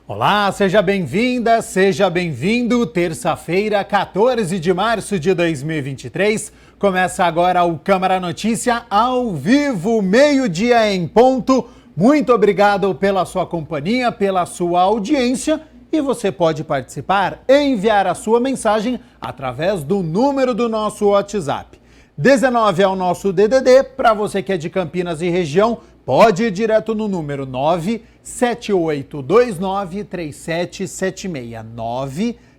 Olá, seja bem-vinda, seja bem-vindo. Terça-feira, 14 de março de 2023. Começa agora o Câmara Notícia ao vivo, meio-dia em ponto. Muito obrigado pela sua companhia, pela sua audiência. E você pode participar e enviar a sua mensagem através do número do nosso WhatsApp. 19 é o nosso DDD, para você que é de Campinas e região, pode ir direto no número 978293776,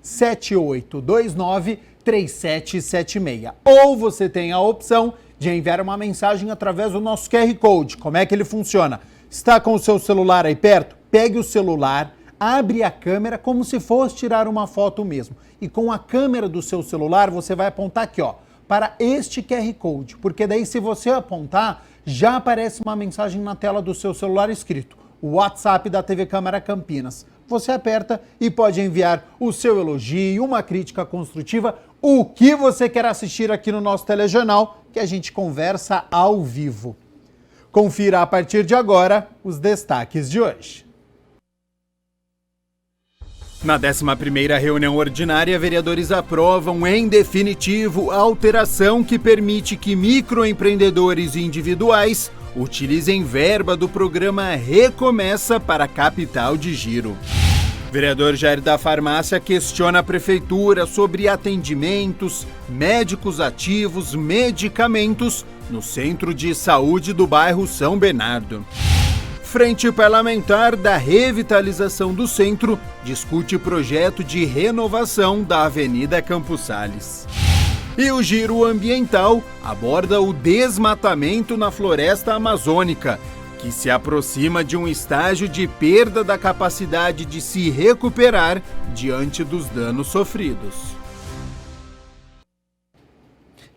978293776. Ou você tem a opção de enviar uma mensagem através do nosso QR Code. Como é que ele funciona? Está com o seu celular aí perto? Pegue o celular, abre a câmera como se fosse tirar uma foto mesmo. E com a câmera do seu celular, você vai apontar aqui, ó, para este QR Code, porque daí se você apontar, já aparece uma mensagem na tela do seu celular escrito, o WhatsApp da TV Câmara Campinas. Você aperta e pode enviar o seu elogio, uma crítica construtiva, o que você quer assistir aqui no nosso telejornal, que a gente conversa ao vivo. Confira a partir de agora os destaques de hoje. Na 11ª reunião ordinária, vereadores aprovam em definitivo a alteração que permite que microempreendedores individuais utilizem verba do programa Recomeça para Capital de Giro. Vereador Jair da Farmácia questiona a prefeitura sobre atendimentos, médicos ativos, medicamentos no Centro de Saúde do bairro São Bernardo. Frente Parlamentar da Revitalização do Centro discute projeto de renovação da Avenida Campos Sales. E o Giro Ambiental aborda o desmatamento na floresta amazônica, que se aproxima de um estágio de perda da capacidade de se recuperar diante dos danos sofridos.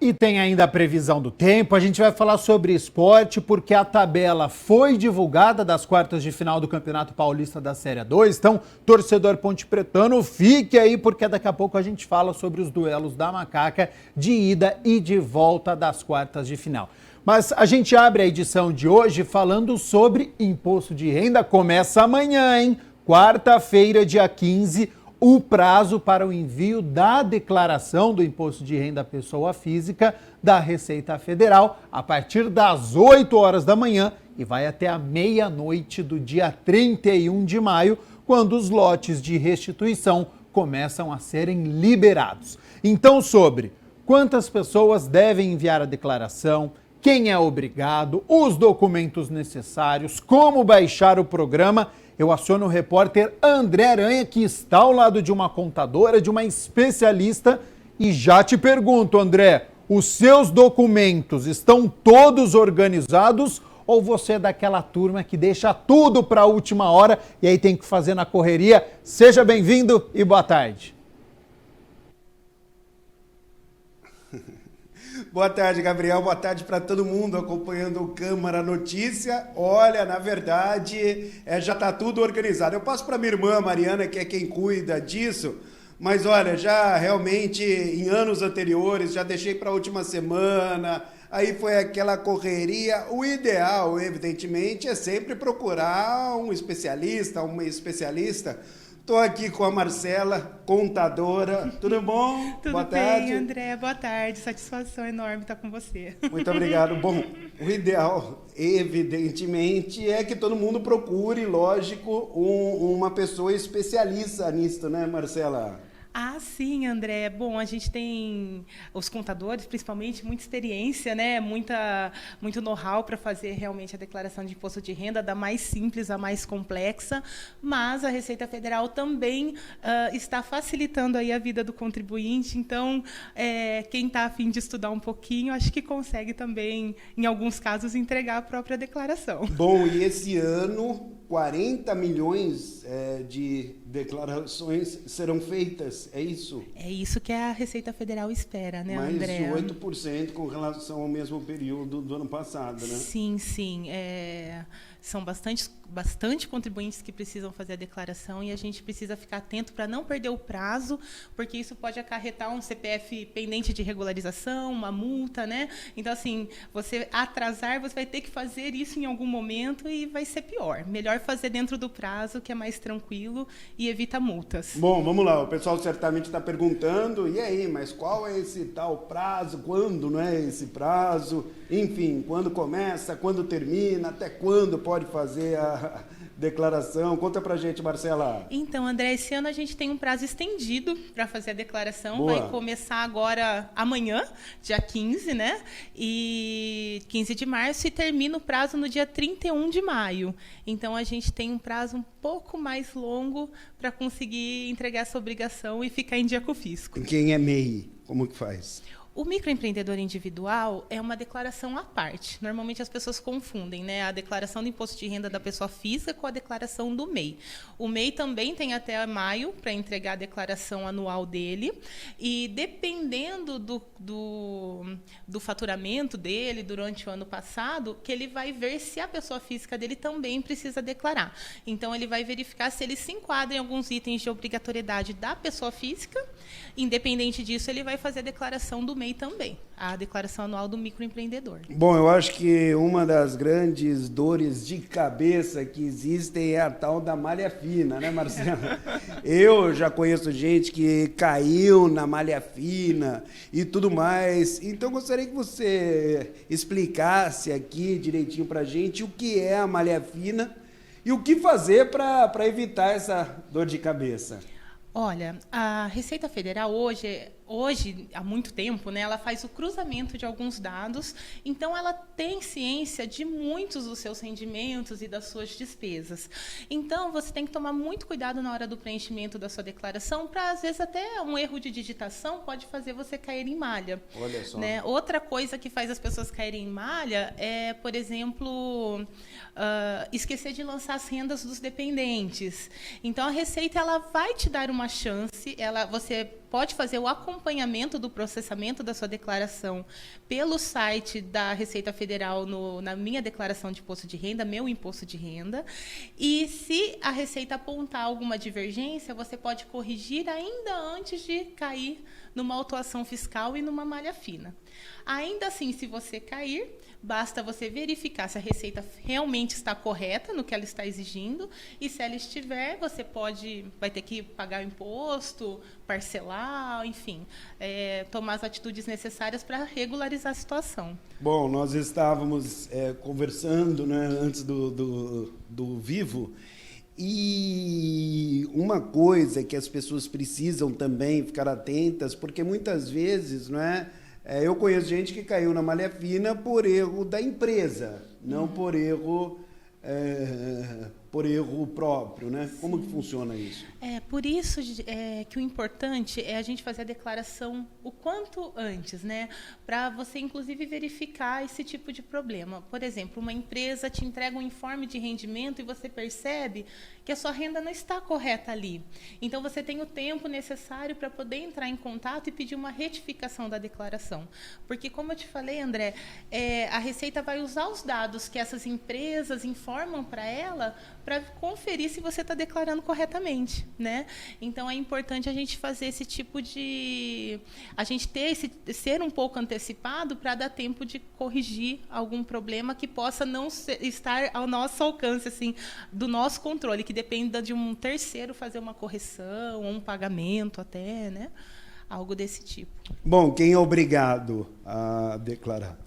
E tem ainda a previsão do tempo, a gente vai falar sobre esporte, porque a tabela foi divulgada das quartas de final do Campeonato Paulista da Série 2. Então, torcedor pontepretano, fique aí, porque daqui a pouco a gente fala sobre os duelos da Macaca de ida e de volta das quartas de final. Mas a gente abre a edição de hoje falando sobre imposto de renda. Começa amanhã, hein? Quarta-feira, dia 15, o prazo para o envio da declaração do Imposto de Renda à Pessoa Física da Receita Federal a partir das 8 horas da manhã e vai até a meia-noite do dia 31 de maio, quando os lotes de restituição começam a serem liberados. Então, sobre quantas pessoas devem enviar a declaração, quem é obrigado, os documentos necessários, como baixar o programa, eu aciono o repórter André Aranha, que está ao lado de uma contadora, de uma especialista, e já te pergunto, André, os seus documentos estão todos organizados ou você é daquela turma que deixa tudo para a última hora e aí tem que fazer na correria? Seja bem-vindo e boa tarde. Boa tarde, Gabriel. Boa tarde para todo mundo acompanhando o Câmara Notícia. Olha, na verdade, já está tudo organizado. Eu passo para minha irmã, Mariana, que é quem cuida disso. Mas olha, já realmente em anos anteriores, já deixei para a última semana, aí foi aquela correria. O ideal, evidentemente, é sempre procurar um especialista, uma especialista. Estou aqui com a Marcela, contadora. Tudo bom? Tudo Boa bem, tarde. André. Boa tarde. Satisfação enorme estar com você. Muito obrigado. Bom, o ideal, evidentemente, é que todo mundo procure, lógico, uma pessoa especialista nisso, né, Marcela? Ah, sim, André. Bom, a gente tem os contadores, principalmente, muita experiência, né? Muito know-how para fazer realmente a declaração de imposto de renda, da mais simples à mais complexa, mas a Receita Federal também está facilitando aí a vida do contribuinte. Então, quem está a fim de estudar um pouquinho, acho que consegue também, em alguns casos, entregar a própria declaração. Bom, e esse ano, 40 milhões de declarações serão feitas, é isso? É isso que a Receita Federal espera, né, André? Mais de 8% com relação ao mesmo período do ano passado, né? Sim, sim. São bastante contribuintes que precisam fazer a declaração e a gente precisa ficar atento para não perder o prazo, porque isso pode acarretar um CPF pendente de regularização, uma multa, né? Então, assim, você atrasar, você vai ter que fazer isso em algum momento e vai ser pior. Melhor fazer dentro do prazo, que é mais tranquilo e evita multas. Bom, vamos lá. O pessoal certamente está perguntando, e aí, mas qual é esse tal prazo? Quando não é esse prazo? Enfim, quando começa, quando termina, até quando pode fazer a declaração? Conta pra gente, Marcela. Então, André, esse ano a gente tem um prazo estendido para fazer a declaração. Boa. Vai começar agora, amanhã, dia 15, né? E 15 de março, e termina o prazo no dia 31 de maio. Então, a gente tem um prazo um pouco mais longo para conseguir entregar essa obrigação e ficar em dia com o fisco. Quem é MEI, como que faz? O microempreendedor individual é uma declaração à parte. Normalmente as pessoas confundem, né, a declaração do imposto de renda da pessoa física com a declaração do MEI. O MEI também tem até maio para entregar a declaração anual dele, e dependendo do faturamento dele durante o ano passado, que ele vai ver se a pessoa física dele também precisa declarar. Então, ele vai verificar se ele se enquadra em alguns itens de obrigatoriedade da pessoa física. Independente disso, ele vai fazer a declaração do MEI também, a declaração anual do microempreendedor. Bom, eu acho que uma das grandes dores de cabeça que existem é a tal da malha fina, né, Marcela? Eu já conheço gente que caiu na malha fina e tudo mais. Então, gostaria que você explicasse aqui direitinho para a gente o que é a malha fina e o que fazer para evitar essa dor de cabeça. Olha, a Receita Federal hoje, há muito tempo, né, ela faz o cruzamento de alguns dados, então ela tem ciência de muitos dos seus rendimentos e das suas despesas. Então, você tem que tomar muito cuidado na hora do preenchimento da sua declaração, para, às vezes, até um erro de digitação pode fazer você cair em malha. Olha só. Né? Outra coisa que faz as pessoas caírem em malha é, por exemplo, esquecer de lançar as rendas dos dependentes. Então, a Receita ela vai te dar uma chance, você pode fazer o acompanhamento do processamento da sua declaração pelo site da Receita Federal na minha declaração de imposto de renda, meu imposto de renda. E se a Receita apontar alguma divergência, você pode corrigir ainda antes de cair numa autuação fiscal e numa malha fina. Ainda assim, se você cair, basta você verificar se a Receita realmente está correta no que ela está exigindo, e se ela estiver, você vai ter que pagar o imposto, parcelar, enfim, tomar as atitudes necessárias para regularizar a situação. Bom, nós estávamos conversando, né, antes do vivo, e uma coisa que as pessoas precisam também ficar atentas, porque muitas vezes, não é, eu conheço gente que caiu na malha fina por erro da empresa, não por erro próprio, né? Sim. Como que funciona isso? Por isso que o importante é a gente fazer a declaração o quanto antes, né? Para você, inclusive, verificar esse tipo de problema. Por exemplo, uma empresa te entrega um informe de rendimento e você percebe que a sua renda não está correta ali. Então, você tem o tempo necessário para poder entrar em contato e pedir uma retificação da declaração. Porque, como eu te falei, André, a Receita vai usar os dados que essas empresas informam para ela para conferir se você está declarando corretamente, né? Então, é importante a gente fazer esse tipo a gente ser um pouco antecipado para dar tempo de corrigir algum problema que possa não estar ao nosso alcance, assim, do nosso controle, que dependa de um terceiro fazer uma correção, ou um pagamento até, né? Algo desse tipo. Bom, quem é obrigado a declarar?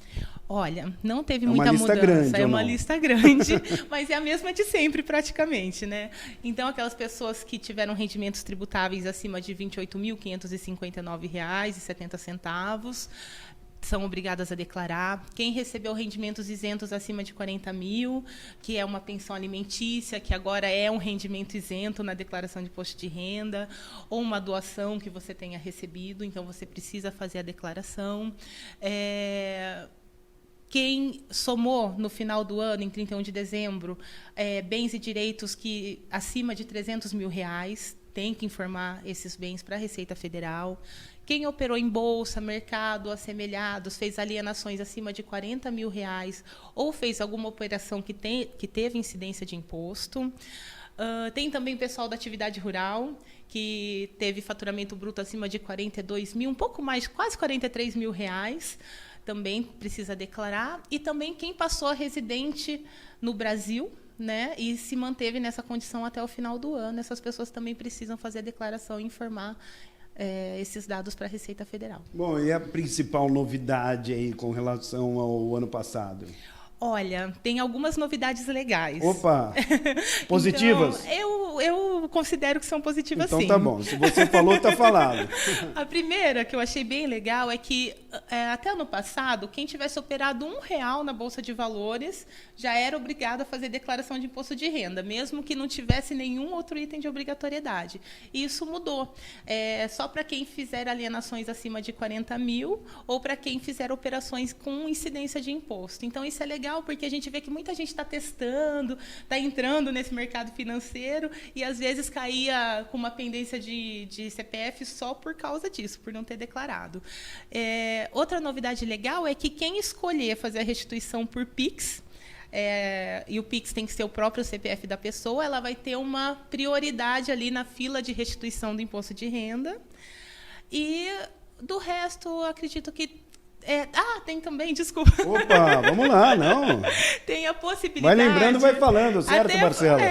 Olha, não teve muita mudança, grande, é uma lista grande, mas é a mesma de sempre praticamente, né? Então, aquelas pessoas que tiveram rendimentos tributáveis acima de R$ 28.559,70 são obrigadas a declarar. Quem recebeu rendimentos isentos acima de 40 mil, que é uma pensão alimentícia, que agora é um rendimento isento na declaração de imposto de renda, ou uma doação que você tenha recebido, então você precisa fazer a declaração. Quem somou no final do ano, em 31 de dezembro, bens e direitos acima de R$ 300 mil, tem que informar esses bens para a Receita Federal. Quem operou em bolsa, mercado, assemelhados, fez alienações acima de R$40 mil ou fez alguma operação que teve incidência de imposto. Tem também o pessoal da atividade rural, que teve faturamento bruto acima de 42 mil, um pouco mais, quase R$43 mil, também precisa declarar. E também quem passou a residente no Brasil, né, e se manteve nessa condição até o final do ano. Essas pessoas também precisam fazer a declaração e informar esses dados para a Receita Federal. Bom, e a principal novidade aí com relação ao ano passado? Olha, tem algumas novidades legais. Opa! Positivas? Então, eu considero que são positivas, então, sim. Então tá bom, se você falou, tá falado. A primeira que eu achei bem legal é que, até ano passado, quem tivesse operado R$1 na Bolsa de Valores já era obrigado a fazer declaração de imposto de renda, mesmo que não tivesse nenhum outro item de obrigatoriedade. E isso mudou. Só para quem fizer alienações acima de 40 mil ou para quem fizer operações com incidência de imposto. Então, isso é legal, porque a gente vê que muita gente está testando, está entrando nesse mercado financeiro e, às vezes, caía com uma pendência de CPF só por causa disso, por não ter declarado. Outra novidade legal é que quem escolher fazer a restituição por PIX, e o PIX tem que ser o próprio CPF da pessoa, ela vai ter uma prioridade ali na fila de restituição do imposto de renda. E, do resto, acredito que tem também, desculpa. Opa, vamos lá, não. Tem a possibilidade... Vai lembrando, vai falando, certo, Marcela?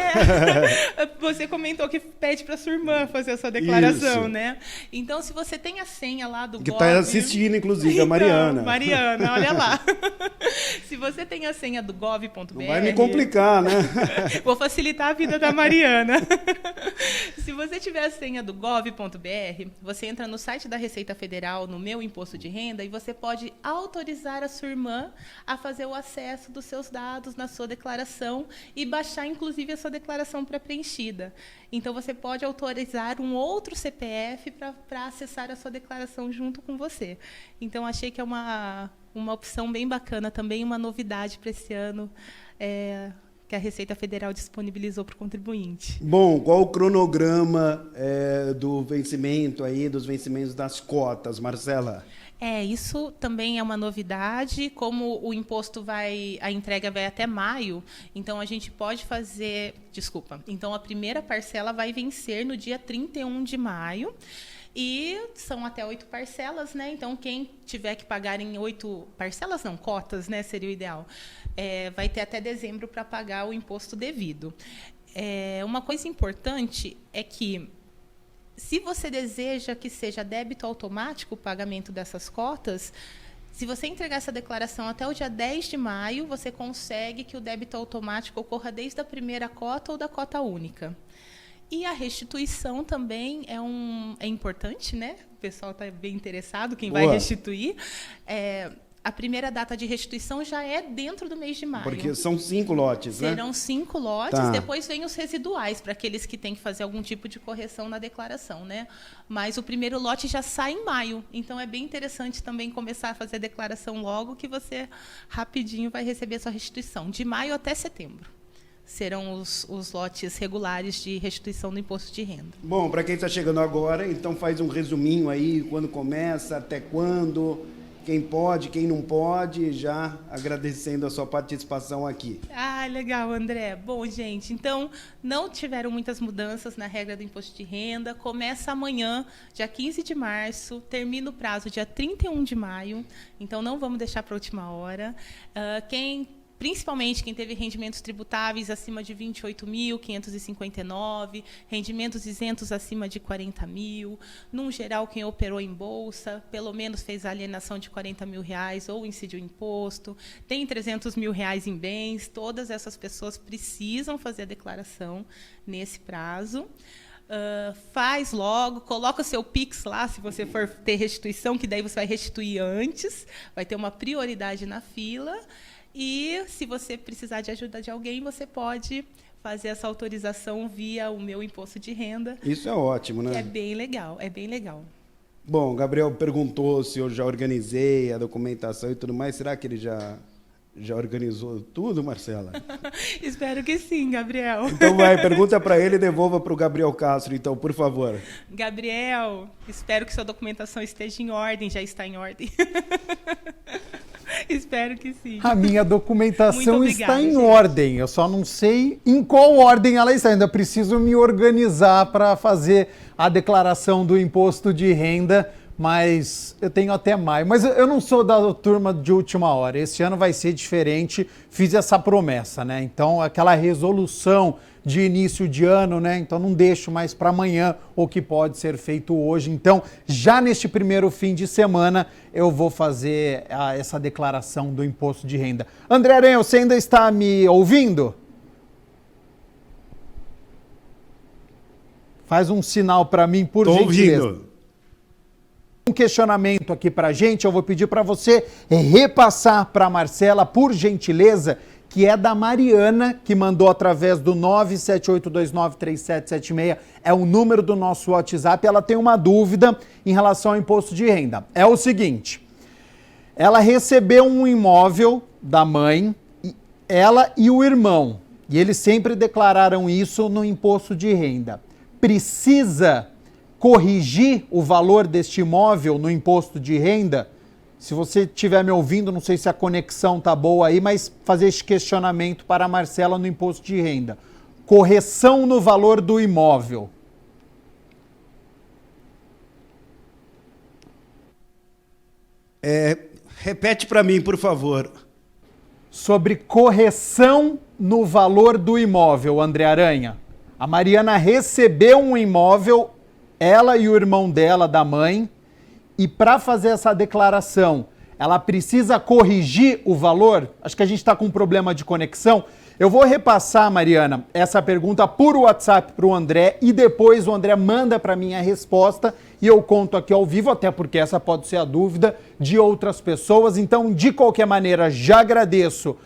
Você comentou que pede para sua irmã fazer a sua declaração, Isso. né? Então, se você tem a senha lá do Que Gov... está assistindo, inclusive, a Mariana. Então, Mariana, olha lá. Se você tem a senha do gov.br... Não vai me complicar, né? Vou facilitar a vida da Mariana. Se você tiver a senha do gov.br, você entra no site da Receita Federal, no Meu Imposto de Renda, e você pode autorizar a sua irmã a fazer o acesso dos seus dados na sua declaração e baixar, inclusive, a sua declaração pré-preenchida. Então, você pode autorizar um outro CPF para acessar a sua declaração junto com você. Então, achei que é uma opção bem bacana, também uma novidade para esse ano, que a Receita Federal disponibilizou para o contribuinte. Bom, qual o cronograma do vencimento aí, dos vencimentos das cotas, Marcela? Isso também é uma novidade. Como o imposto a entrega vai até maio, então a gente pode fazer... Então, a primeira parcela vai vencer no dia 31 de maio. E são até 8 parcelas, né? Então, quem tiver que pagar em 8 parcelas, não, cotas, né? Seria o ideal. Vai ter até dezembro para pagar o imposto devido. Uma coisa importante é que, se você deseja que seja débito automático o pagamento dessas cotas, se você entregar essa declaração até o dia 10 de maio, você consegue que o débito automático ocorra desde a primeira cota ou da cota única. E a restituição também é importante, né? O pessoal está bem interessado, quem vai restituir. A primeira data de restituição já é dentro do mês de maio. Porque são 5 lotes, né? Serão 5 lotes, tá. Depois vem os residuais, para aqueles que têm que fazer algum tipo de correção na declaração, né? Mas o primeiro lote já sai em maio, então é bem interessante também começar a fazer a declaração logo, que você rapidinho vai receber a sua restituição, de maio até setembro. Serão os lotes regulares de restituição do imposto de renda. Bom, para quem está chegando agora, então faz um resuminho aí, quando começa, até quando, quem pode, quem não pode, já agradecendo a sua participação aqui. Legal, André. Bom, gente, então, não tiveram muitas mudanças na regra do imposto de renda. Começa amanhã, dia 15 de março, termina o prazo dia 31 de maio, então não vamos deixar para a última hora. Principalmente quem teve rendimentos tributáveis acima de 28.559, rendimentos isentos acima de 40 mil, num geral, quem operou em bolsa, pelo menos fez a alienação de 40 mil reais ou incidiu imposto, tem 300 mil reais em bens, todas essas pessoas precisam fazer a declaração nesse prazo. Faz logo, coloca o seu PIX lá, se você for ter restituição, que daí você vai restituir antes, vai ter uma prioridade na fila. E, se você precisar de ajuda de alguém, você pode fazer essa autorização via o Meu Imposto de Renda. Isso é ótimo, né? É bem legal, é bem legal. Bom, o Gabriel perguntou se eu já organizei a documentação e tudo mais. Será que ele já Já organizou tudo, Marcela? Espero que sim, Gabriel. Então vai, pergunta para ele e devolva para o Gabriel Castro, então, por favor. Gabriel, espero que sua documentação esteja em ordem, já está em ordem. Espero que sim. A minha documentação Muito está obrigada, em gente. ordem, eu só não sei em qual ordem ela está. Ainda preciso me organizar para fazer a declaração do imposto de renda, mas eu tenho até maio. Mas eu não sou da turma de última hora, esse ano vai ser diferente, fiz essa promessa, né? Então, aquela resolução de início de ano, né? Então, não deixo mais para amanhã o que pode ser feito hoje. Então, já neste primeiro fim de semana, eu vou fazer essa declaração do imposto de renda. André Aranha, você ainda está me ouvindo? Faz um sinal para mim, por gentileza. Ouvindo. Um questionamento aqui para a gente, eu vou pedir para você repassar para a Marcela, por gentileza, que é da Mariana, que mandou através do 978293776, é o número do nosso WhatsApp. Ela tem uma dúvida em relação ao imposto de renda. É o seguinte, ela recebeu um imóvel da mãe, ela e o irmão, e eles sempre declararam isso no imposto de renda. Precisa corrigir o valor deste imóvel no imposto de renda? Se você estiver me ouvindo, não sei se a conexão tá boa aí, mas fazer este questionamento para a Marcela no imposto de renda. Correção no valor do imóvel. Repete para mim, por favor. Sobre correção no valor do imóvel, André Aranha. A Mariana recebeu um imóvel, ela e o irmão dela, da mãe, e para fazer essa declaração, ela precisa corrigir o valor? Acho que a gente está com um problema de conexão. Eu vou repassar, Mariana, essa pergunta por WhatsApp para o André e depois o André manda para mim a resposta e eu conto aqui ao vivo, até porque essa pode ser a dúvida de outras pessoas. Então, de qualquer maneira, já agradeço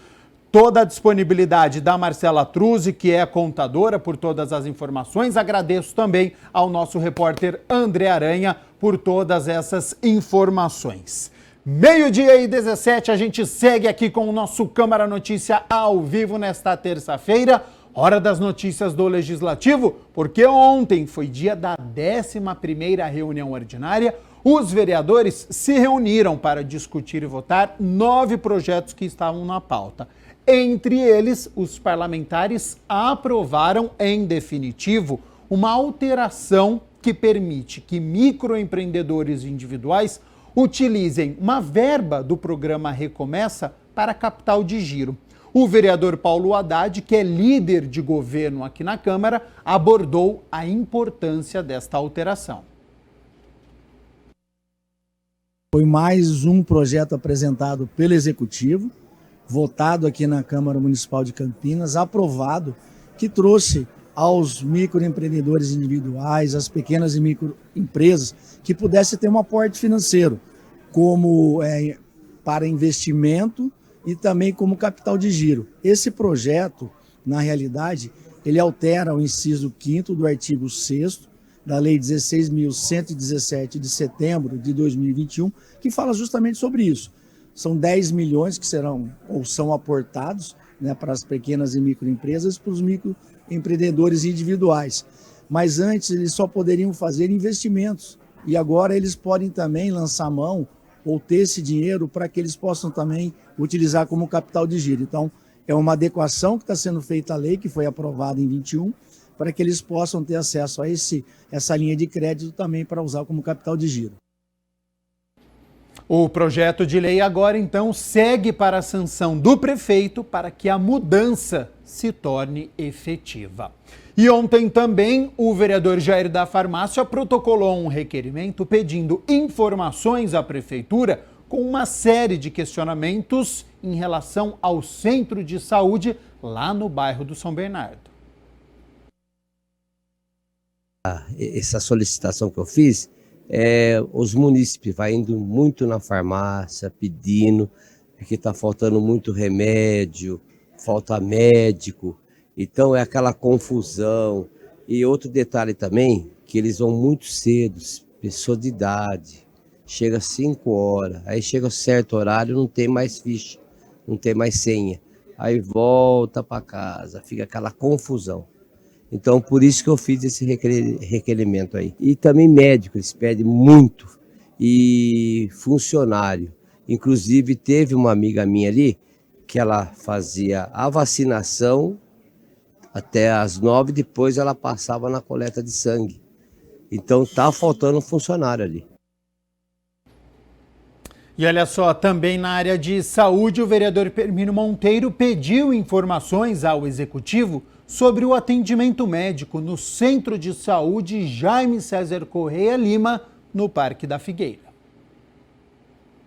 toda a disponibilidade da Marcela Truzzi, que é contadora, por todas as informações. Agradeço também ao nosso repórter André Aranha por todas essas informações. 12:17, a gente segue aqui com o nosso Câmara Notícia ao vivo nesta terça-feira, hora das notícias do Legislativo, porque ontem foi dia da 11ª reunião ordinária. Os vereadores se reuniram para discutir e votar 9 projetos que estavam na pauta. Entre eles, os parlamentares aprovaram em definitivo uma alteração que permite que microempreendedores individuais utilizem uma verba do programa Recomeça para capital de giro. O vereador Paulo Haddad, que é líder de governo aqui na Câmara, abordou a importância desta alteração. Foi mais um projeto apresentado pelo Executivo, votado aqui na Câmara Municipal de Campinas, aprovado, que trouxe aos microempreendedores individuais, às pequenas e microempresas, que pudesse ter um aporte financeiro, como para investimento e também como capital de giro. Esse projeto, na realidade, ele altera o inciso 5º do artigo 6º da Lei 16.117 de setembro de 2021, que fala justamente sobre isso. São 10 milhões que serão ou são aportados, né, para as pequenas e microempresas, para os microempreendedores individuais. Mas antes eles só poderiam fazer investimentos e agora eles podem também lançar mão ou ter esse dinheiro para que eles possam também utilizar como capital de giro. Então, é uma adequação que está sendo feita à lei, que foi aprovada em 21, para que eles possam ter acesso a essa linha de crédito também para usar como capital de giro. O projeto de lei agora, então, segue para a sanção do prefeito para que a mudança se torne efetiva. E ontem também o vereador Jair da Farmácia protocolou um requerimento pedindo informações à prefeitura com uma série de questionamentos em relação ao centro de saúde lá no bairro do São Bernardo. Essa solicitação que eu fiz, os munícipes vão indo muito na farmácia pedindo, porque está faltando muito remédio, falta médico, então é aquela confusão. E outro detalhe também, que eles vão muito cedo, pessoa de idade, chega às 5 horas, aí chega a certo horário não tem mais ficha, não tem mais senha. Aí volta para casa, fica aquela confusão. Então, por isso que eu fiz esse requerimento aí. E também médico, eles pedem muito. E funcionário. Inclusive, teve uma amiga minha ali, que ela fazia a vacinação até às 9, depois ela passava na coleta de sangue. Então, tá faltando um funcionário ali. E olha só, também na área de saúde, o vereador Firmino Monteiro pediu informações ao executivo sobre o atendimento médico no Centro de Saúde Jaime César Correia Lima, no Parque da Figueira.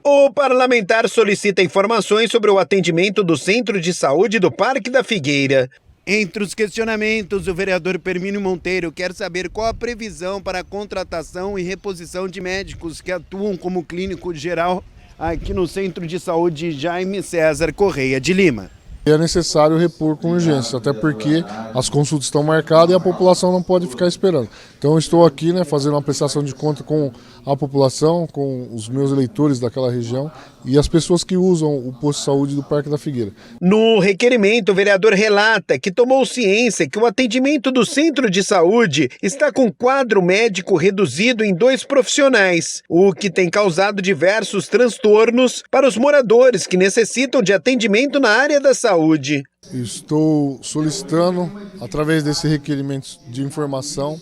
O parlamentar solicita informações sobre o atendimento do Centro de Saúde do Parque da Figueira. Entre os questionamentos, o vereador Firmino Monteiro quer saber qual a previsão para a contratação e reposição de médicos que atuam como clínico geral aqui no Centro de Saúde Jaime César Correia de Lima. É necessário repor com urgência, até porque as consultas estão marcadas e a população não pode ficar esperando. Então eu estou aqui, fazendo uma prestação de conta com a população, com os meus eleitores daquela região e as pessoas que usam o posto de saúde do Parque da Figueira. No requerimento, o vereador relata que tomou ciência que o atendimento do centro de saúde está com quadro médico reduzido em 2 profissionais, o que tem causado diversos transtornos para os moradores que necessitam de atendimento na área da saúde. Estou solicitando, através desse requerimento de informação,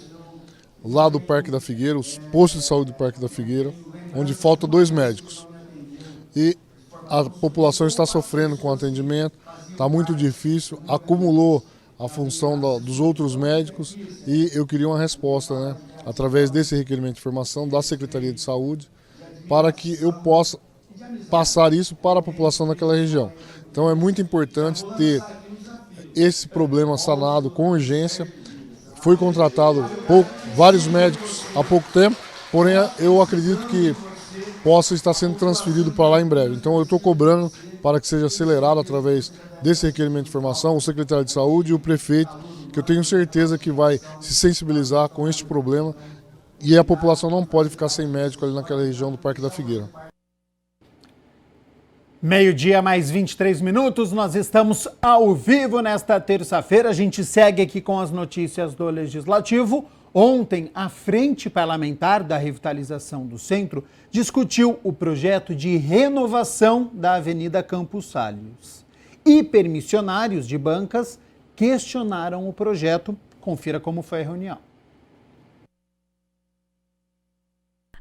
lá do Parque da Figueira, os postos de saúde do Parque da Figueira, onde faltam 2 médicos. E a população está sofrendo com o atendimento, está muito difícil, acumulou a função dos outros médicos e eu queria uma resposta, através desse requerimento de informação da Secretaria de Saúde, para que eu possa passar isso para a população daquela região. Então é muito importante ter esse problema sanado com urgência. Foi contratado vários médicos há pouco tempo, porém eu acredito que possa estar sendo transferido para lá em breve. Então eu estou cobrando para que seja acelerado através desse requerimento de informação, o secretário de saúde e o prefeito, que eu tenho certeza que vai se sensibilizar com este problema e a população não pode ficar sem médico ali naquela região do Parque da Figueira. 12:00 mais 23 minutos, nós estamos ao vivo nesta terça-feira. A gente segue aqui com as notícias do Legislativo. Ontem, a Frente Parlamentar da Revitalização do Centro discutiu o projeto de renovação da Avenida Campos Salles. E permissionários de bancas questionaram o projeto. Confira como foi a reunião.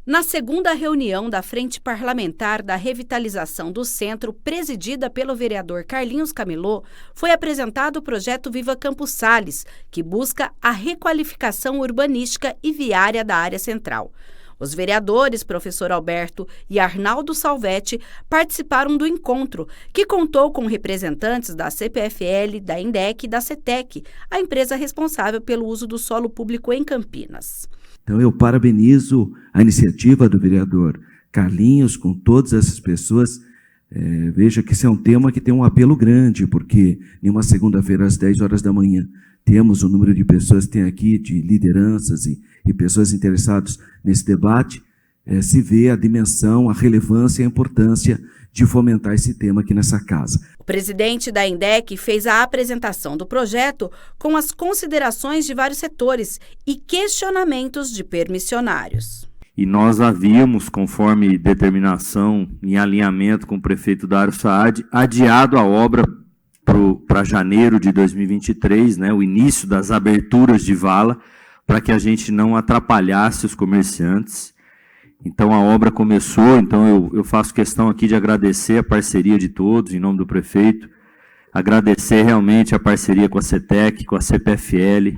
Na segunda reunião da Frente Parlamentar da Revitalização do Centro, presidida pelo vereador Carlinhos Camilô, foi apresentado o projeto Viva Campos Salles, que busca a requalificação urbanística e viária da área central. Os vereadores, professor Alberto e Arnaldo Salvetti, participaram do encontro, que contou com representantes da CPFL, da INDEC e da CETEC, a empresa responsável pelo uso do solo público em Campinas. Então eu parabenizo a iniciativa do vereador Carlinhos com todas essas pessoas. Veja que esse é um tema que tem um apelo grande, porque em uma segunda-feira às 10 horas da manhã temos o número de pessoas que tem aqui, de lideranças e pessoas interessadas nesse debate, se vê a dimensão, a relevância e a importância de fomentar esse tema aqui nessa casa. O presidente da INDEC fez a apresentação do projeto com as considerações de vários setores e questionamentos de permissionários. E nós havíamos, conforme determinação, em alinhamento com o prefeito Dário Saad, adiado a obra para janeiro de 2023, o início das aberturas de vala, para que a gente não atrapalhasse os comerciantes. Então a obra começou, então eu faço questão aqui de agradecer a parceria de todos, em nome do prefeito, agradecer realmente a parceria com a CETEC, com a CPFL,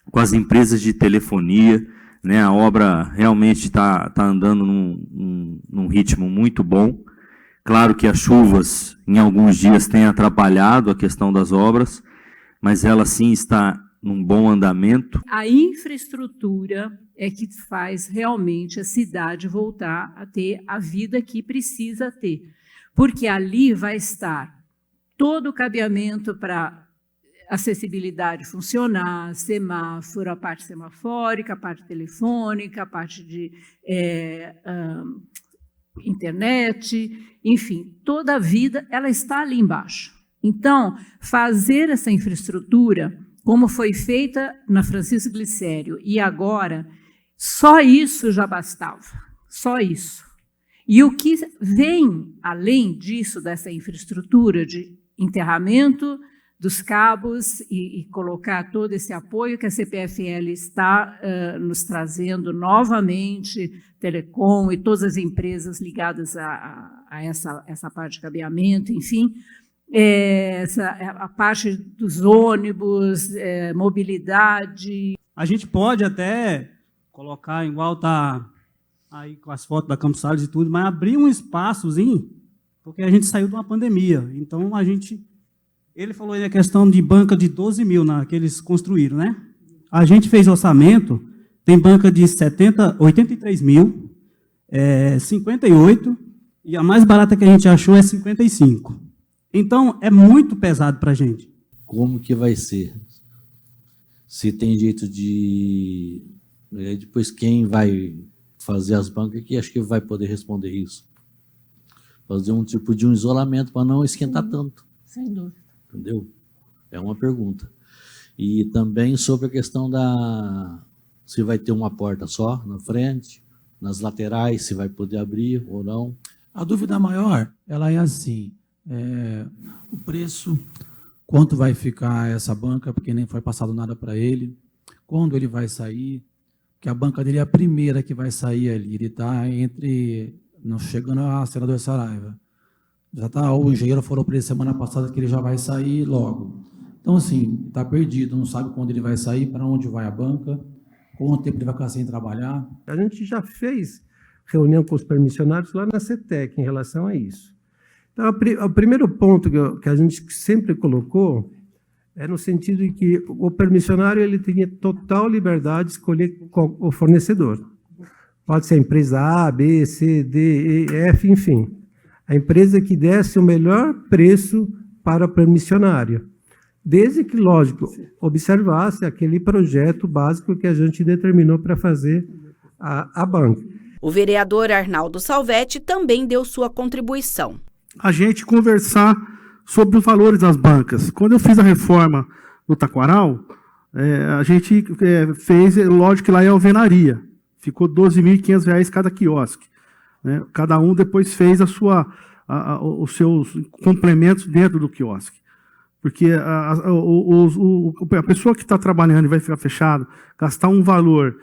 com as empresas de telefonia, a obra realmente está andando num ritmo muito bom. Claro que as chuvas em alguns dias têm atrapalhado a questão das obras, mas ela sim está num bom andamento. A infraestrutura é que faz realmente a cidade voltar a ter a vida que precisa ter. Porque ali vai estar todo o cabeamento para acessibilidade funcionar, semáforo, a parte semafórica, a parte telefônica, a parte de internet, enfim, toda a vida ela está ali embaixo. Então, fazer essa infraestrutura, como foi feita na Francisco Glicério e agora, só isso já bastava, só isso. E o que vem além disso, dessa infraestrutura de enterramento dos cabos e colocar todo esse apoio que a CPFL está nos trazendo novamente, Telecom e todas as empresas ligadas a essa parte de cabeamento, enfim, a parte dos ônibus, mobilidade. A gente pode até colocar, igual está aí com as fotos da Campos Salles e tudo, mas abrir um espaçozinho, porque a gente saiu de uma pandemia. Então, ele falou aí a questão de banca de 12 mil que eles construíram, né? A gente fez orçamento, tem banca de 83 mil, 58, e a mais barata que a gente achou é 55. Então, é muito pesado para a gente. Como que vai ser? Se tem jeito de... Depois, quem vai fazer as bancas aqui, acho que vai poder responder isso. Fazer um tipo de isolamento para não esquentar tanto. Sem dúvida. Entendeu? É uma pergunta. E também sobre a questão se vai ter uma porta só na frente, nas laterais, se vai poder abrir ou não. A dúvida maior, ela é assim, o preço, quanto vai ficar essa banca, porque nem foi passado nada para ele, quando ele vai sair, que a banca dele é a primeira que vai sair ali, ele está não chegando a Senador Saraiva. O engenheiro falou para ele semana passada que ele já vai sair logo. Então, assim, está perdido, não sabe quando ele vai sair, para onde vai a banca, quanto tempo ele vai ficar sem trabalhar. A gente já fez reunião com os permissionários lá na CETEC em relação a isso. Então, o primeiro ponto que a gente sempre colocou é no sentido de que o permissionário ele tinha total liberdade de escolher o fornecedor. Pode ser a empresa A, B, C, D, E, F, enfim. A empresa que desse o melhor preço para o permissionário, desde que, lógico, observasse aquele projeto básico que a gente determinou para fazer a banca. O vereador Arnaldo Salvetti também deu sua contribuição. A gente conversar sobre os valores das bancas. Quando eu fiz a reforma do Taquaral, a gente fez, lógico que lá é alvenaria, ficou R$ 12.500 cada quiosque. Né? Cada um depois fez os seus complementos dentro do quiosque. Porque a pessoa que está trabalhando e vai ficar fechado, gastar um valor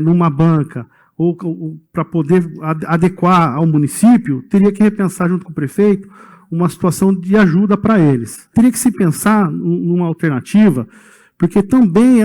numa banca, ou para poder adequar ao município, teria que repensar junto com o prefeito uma situação de ajuda para eles. Teria que se pensar numa alternativa, porque também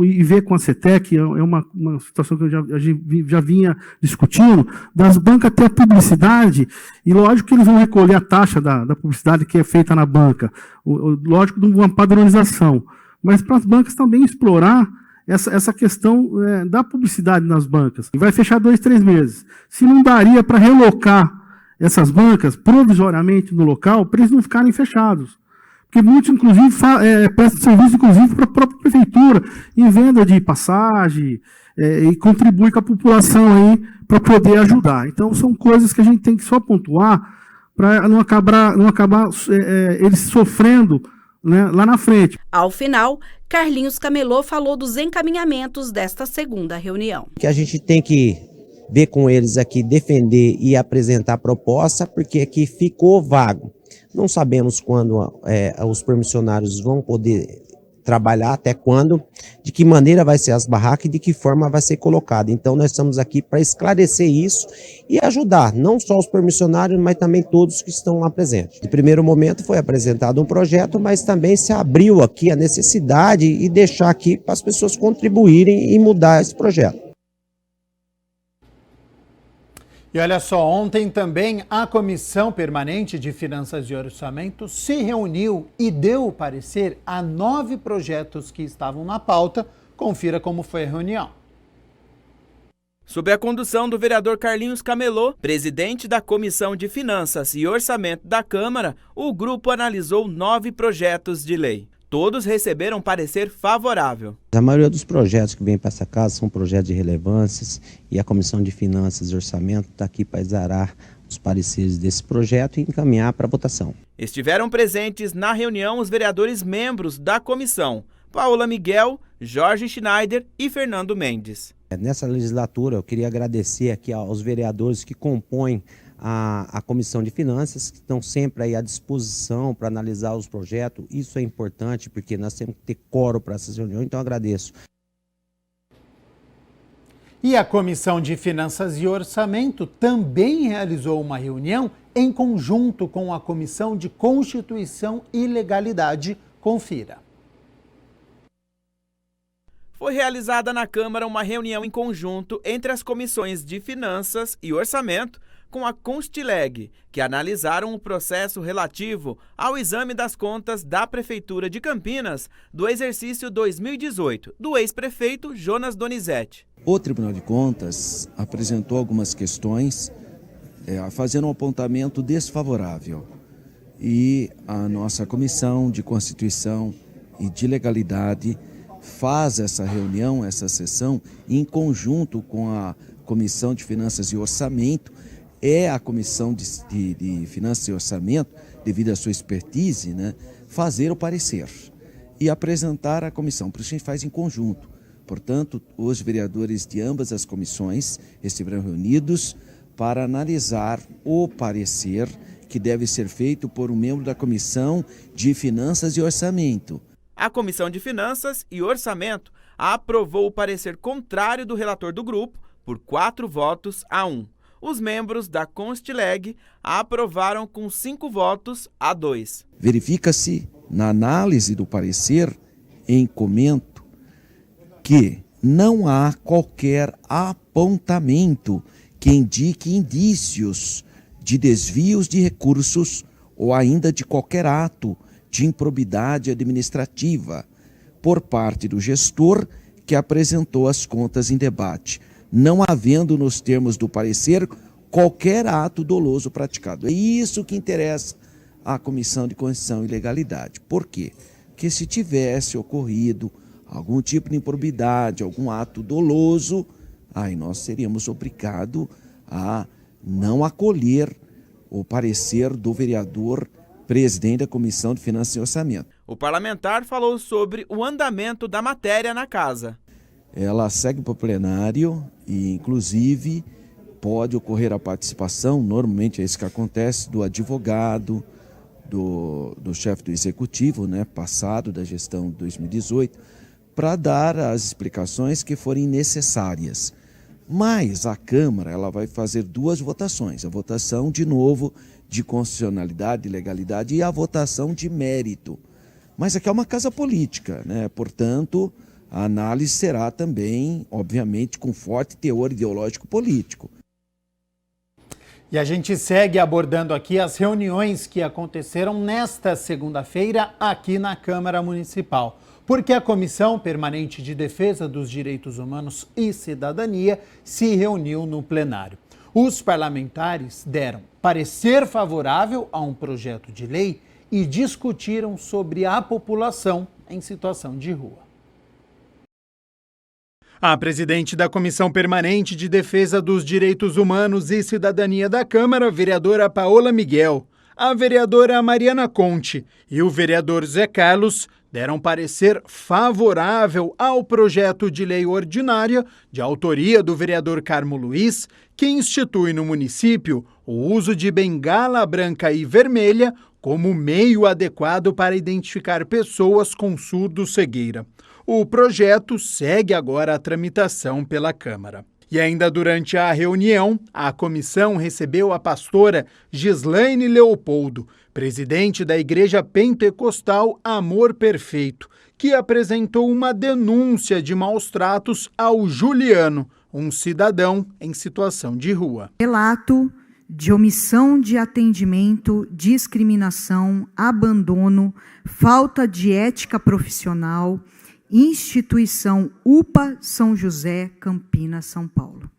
e ver com a CETEC, é uma situação que a gente já vinha discutindo, das bancas ter a publicidade, e lógico que eles vão recolher a taxa da publicidade que é feita na banca, lógico, de uma padronização, mas para as bancas também explorar essa questão da publicidade nas bancas. Vai fechar 2, 3 meses. Se não daria para relocar essas bancas provisoriamente no local, para eles não ficarem fechados. Porque muitos, inclusive, prestam serviço, inclusive, para a própria prefeitura, em venda de passagem, e contribui com a população aí para poder ajudar. Então, são coisas que a gente tem que só pontuar para não acabar eles sofrendo, né, lá na frente. Ao final, Carlinhos Camelô falou dos encaminhamentos desta segunda reunião. Que a gente tem que ver com eles aqui, defender e apresentar a proposta, porque aqui ficou vago. Não sabemos quando os permissionários vão poder trabalhar, até quando, de que maneira vai ser as barracas e de que forma vai ser colocada. Então, nós estamos aqui para esclarecer isso e ajudar, não só os permissionários, mas também todos que estão lá presentes. No primeiro momento foi apresentado um projeto, mas também se abriu aqui a necessidade e deixar aqui para as pessoas contribuírem e mudar esse projeto. E olha só, ontem também a Comissão Permanente de Finanças e Orçamento se reuniu e deu o parecer a 9 projetos que estavam na pauta. Confira como foi a reunião. Sob a condução do vereador Carlinhos Camelô, presidente da Comissão de Finanças e Orçamento da Câmara, o grupo analisou 9 projetos de lei. todos receberam parecer favorável. A maioria dos projetos que vêm para essa casa são projetos de relevâncias e a Comissão de Finanças e Orçamento está aqui para exarar os pareceres desse projeto e encaminhar para votação. Estiveram presentes na reunião os vereadores membros da comissão, Paola Miguel, Jorge Schneider e Fernando Mendes. Nessa legislatura eu queria agradecer aqui aos vereadores que compõem a Comissão de Finanças, que estão sempre aí à disposição para analisar os projetos. Isso é importante porque nós temos que ter quórum para essas reuniões, então eu agradeço. E a Comissão de Finanças e Orçamento também realizou uma reunião em conjunto com a Comissão de Constituição e Legalidade. Confira. Foi realizada na Câmara uma reunião em conjunto entre as comissões de Finanças e Orçamento com a Constileg, que analisaram o processo relativo ao exame das contas da Prefeitura de Campinas do exercício 2018, do ex-prefeito Jonas Donizete. O Tribunal de Contas apresentou algumas questões, fazendo um apontamento desfavorável. E a nossa Comissão de Constituição e de Legalidade faz essa reunião, essa sessão, em conjunto com a Comissão de Finanças e Orçamento. É a Comissão de Finanças e Orçamento, devido à sua expertise, né, fazer o parecer e apresentar à comissão. Por isso a gente faz em conjunto. Portanto, os vereadores de ambas as comissões estiverão reunidos para analisar o parecer que deve ser feito por um membro da Comissão de Finanças e Orçamento. A Comissão de Finanças e Orçamento aprovou o parecer contrário do relator do grupo por 4 votos a 1. Os membros da Constileg aprovaram com 5 votos a 2. Verifica-se, na análise do parecer, em comento, que não há qualquer apontamento que indique indícios de desvios de recursos ou ainda de qualquer ato de improbidade administrativa por parte do gestor que apresentou as contas em debate, não havendo nos termos do parecer qualquer ato doloso praticado. É isso que interessa à Comissão de Constituição e Legalidade. Por quê? Porque se tivesse ocorrido algum tipo de improbidade, algum ato doloso, aí nós seríamos obrigados a não acolher o parecer do vereador presidente da Comissão de Finanças e Orçamento. O parlamentar falou sobre o andamento da matéria na casa. Ela segue para o plenário e, inclusive, pode ocorrer a participação, normalmente é isso que acontece, do advogado, do chefe do executivo, né, passado da gestão de 2018, para dar as explicações que forem necessárias. Mas a Câmara ela vai fazer 2 votações, a votação, de novo, de constitucionalidade e legalidade e a votação de mérito. Mas aqui é uma casa política, né? Portanto, a análise será também, obviamente, com forte teor ideológico político. E a gente segue abordando aqui as reuniões que aconteceram nesta segunda-feira aqui na Câmara Municipal. Porque a Comissão Permanente de Defesa dos Direitos Humanos e Cidadania se reuniu no plenário. Os parlamentares deram parecer favorável a um projeto de lei e discutiram sobre a população em situação de rua. A presidente da Comissão Permanente de Defesa dos Direitos Humanos e Cidadania da Câmara, vereadora Paola Miguel, a vereadora Mariana Conte e o vereador Zé Carlos deram parecer favorável ao projeto de lei ordinária de autoria do vereador Carmo Luiz, que institui no município o uso de bengala branca e vermelha como meio adequado para identificar pessoas com surdo-cegueira. O projeto segue agora a tramitação pela Câmara. E ainda durante a reunião, a comissão recebeu a pastora Gislaine Leopoldo, presidente da Igreja Pentecostal Amor Perfeito, que apresentou uma denúncia de maus tratos ao Juliano, um cidadão em situação de rua. Relato de omissão de atendimento, discriminação, abandono, falta de ética profissional, Instituição UPA São José, Campinas, São Paulo.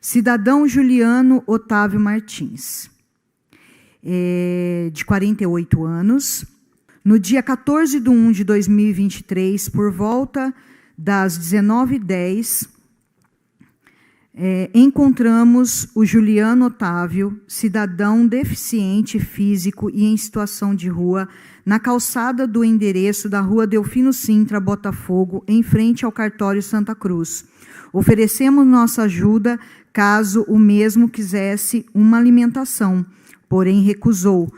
Cidadão Juliano Otávio Martins, de 48 anos, No dia 14/1/2023, por volta das 19h10, encontramos o Juliano Otávio, cidadão deficiente físico e em situação de rua, na calçada do endereço da Rua Delfino Sintra, Botafogo, em frente ao cartório Santa Cruz. Oferecemos nossa ajuda caso o mesmo quisesse uma alimentação, porém recusou,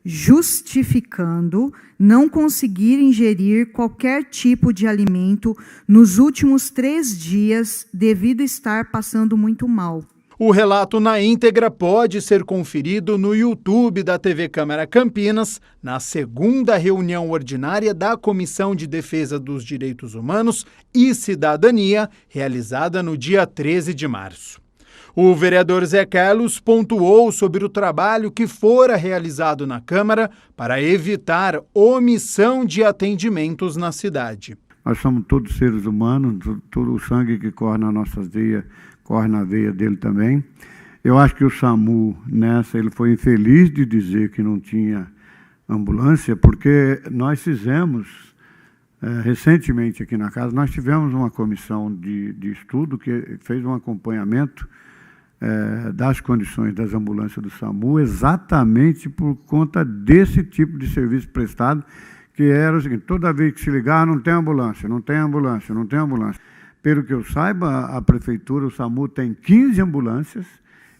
justificando não conseguir ingerir qualquer tipo de alimento nos últimos 3 dias devido a estar passando muito mal. O relato na íntegra pode ser conferido no YouTube da TV Câmara Campinas, na segunda reunião ordinária da Comissão de Defesa dos Direitos Humanos e Cidadania, realizada no dia 13 de março. O vereador Zé Carlos pontuou sobre o trabalho que fora realizado na Câmara para evitar omissão de atendimentos na cidade. Nós somos todos seres humanos, todo o sangue que corre nas nossas veias, corre na veia dele também. Eu acho que o SAMU, nessa, ele foi infeliz de dizer que não tinha ambulância, porque nós fizemos, recentemente aqui na casa, nós tivemos uma comissão de estudo que fez um acompanhamento das condições das ambulâncias do SAMU, exatamente por conta desse tipo de serviço prestado, que era o seguinte: toda vez que se ligar, não tem ambulância, não tem ambulância, não tem ambulância. Pelo que eu saiba, a prefeitura, o SAMU, tem 15 ambulâncias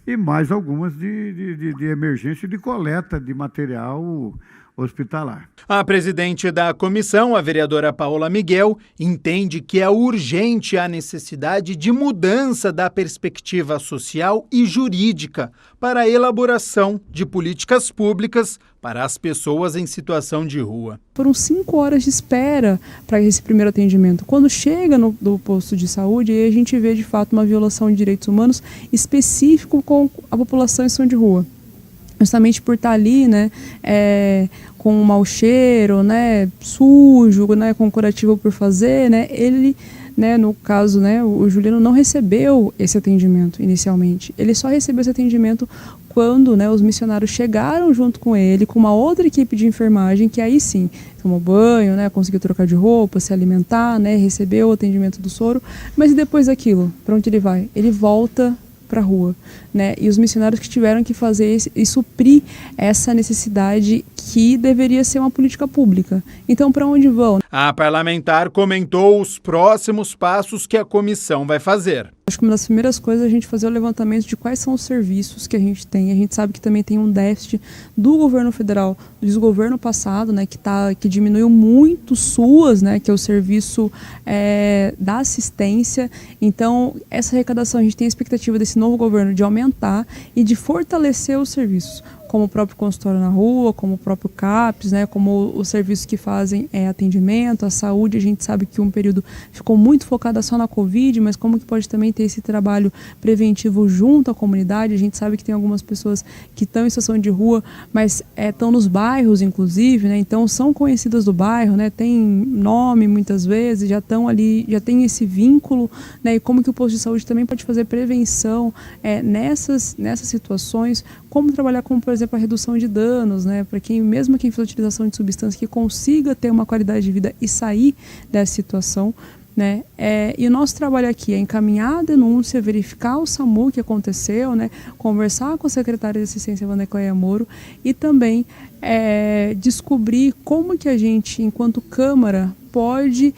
e mais algumas de emergência e de coleta de material hospitalar. A presidente da comissão, a vereadora Paola Miguel, entende que é urgente a necessidade de mudança da perspectiva social e jurídica para a elaboração de políticas públicas para as pessoas em situação de rua. Foram 5 horas de espera para esse primeiro atendimento. Quando chega no posto de saúde, aí a gente vê de fato uma violação de direitos humanos específico com a população em situação de rua. Justamente por estar ali, né, com um mau cheiro, né, sujo, né, com curativo por fazer, né, ele, né, no caso, né, o Juliano não recebeu esse atendimento inicialmente. Ele só recebeu esse atendimento quando, né, os missionários chegaram junto com ele, com uma outra equipe de enfermagem, que aí sim tomou banho, né, conseguiu trocar de roupa, se alimentar, né, recebeu o atendimento do soro. Mas e depois daquilo? Para onde ele vai? Ele volta para a rua, né? E os missionários que tiveram que fazer e suprir essa necessidade que deveria ser uma política pública. Então, para onde vão? A parlamentar comentou os próximos passos que a comissão vai fazer. Acho que uma das primeiras coisas é a gente fazer o levantamento de quais são os serviços que a gente tem. A gente sabe que também tem um déficit do governo federal, do desgoverno passado, né, que diminuiu muito o SUAS, né, que é o serviço da assistência. Então, essa arrecadação, a gente tem a expectativa desse novo governo de aumentar e de fortalecer os serviços, como o próprio consultório na rua, como o próprio CAPS, né, como os serviços que fazem atendimento, a saúde. A gente sabe que um período ficou muito focada só na Covid, mas como que pode também ter esse trabalho preventivo junto à comunidade. A gente sabe que tem algumas pessoas que estão em situação de rua, mas estão nos bairros, inclusive, né, então são conhecidas do bairro, né, tem nome muitas vezes, já estão ali, já tem esse vínculo, né, e como que o posto de saúde também pode fazer prevenção nessas situações, como trabalhar com, por exemplo, a redução de danos, né, para mesmo quem fez a utilização de substância, que consiga ter uma qualidade de vida e sair dessa situação, né, e o nosso trabalho aqui é encaminhar a denúncia, verificar o SAMU que aconteceu, né, conversar com a secretária de assistência, Vandercleia Moro, e também descobrir como que a gente, enquanto Câmara, pode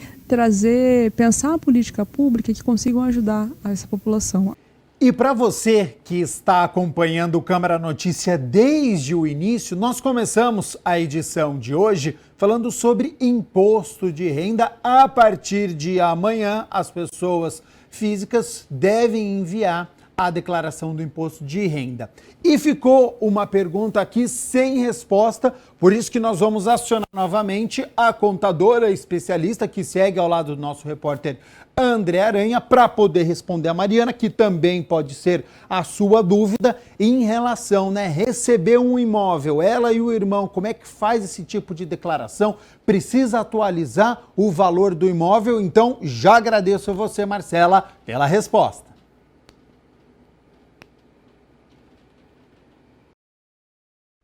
pensar a política pública que consigam ajudar essa população. E para você que está acompanhando o Câmara Notícia desde o início, nós começamos a edição de hoje falando sobre imposto de renda. A partir de amanhã, as pessoas físicas devem enviar a declaração do imposto de renda. E ficou uma pergunta aqui sem resposta, por isso que nós vamos acionar novamente a contadora especialista que segue ao lado do nosso repórter André Aranha para poder responder a Mariana, que também pode ser a sua dúvida em relação, né, receber um imóvel, ela e o irmão, como é que faz esse tipo de declaração? Precisa atualizar o valor do imóvel? Então, já agradeço a você, Marcela, pela resposta.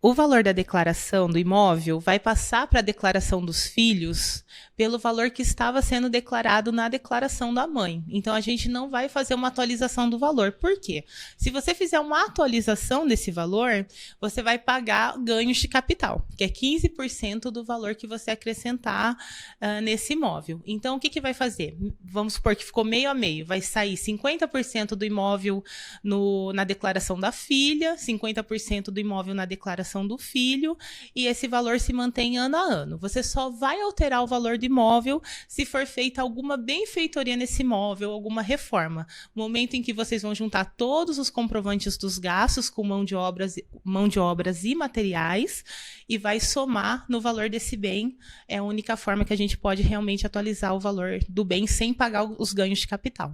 O valor da declaração do imóvel vai passar para a declaração dos filhos pelo valor que estava sendo declarado na declaração da mãe. Então, a gente não vai fazer uma atualização do valor. Por quê? Se você fizer uma atualização desse valor, você vai pagar ganhos de capital, que é 15% do valor que você acrescentar nesse imóvel. Então, o que vai fazer? Vamos supor que ficou meio a meio. Vai sair 50% do imóvel na declaração da filha, 50% do imóvel na declaração do filho, e esse valor se mantém ano a ano. Você só vai alterar o valor do imóvel se for feita alguma benfeitoria nesse imóvel, alguma reforma. Momento em que vocês vão juntar todos os comprovantes dos gastos com mão de obras e materiais e vai somar no valor desse bem. É a única forma que a gente pode realmente atualizar o valor do bem sem pagar os ganhos de capital.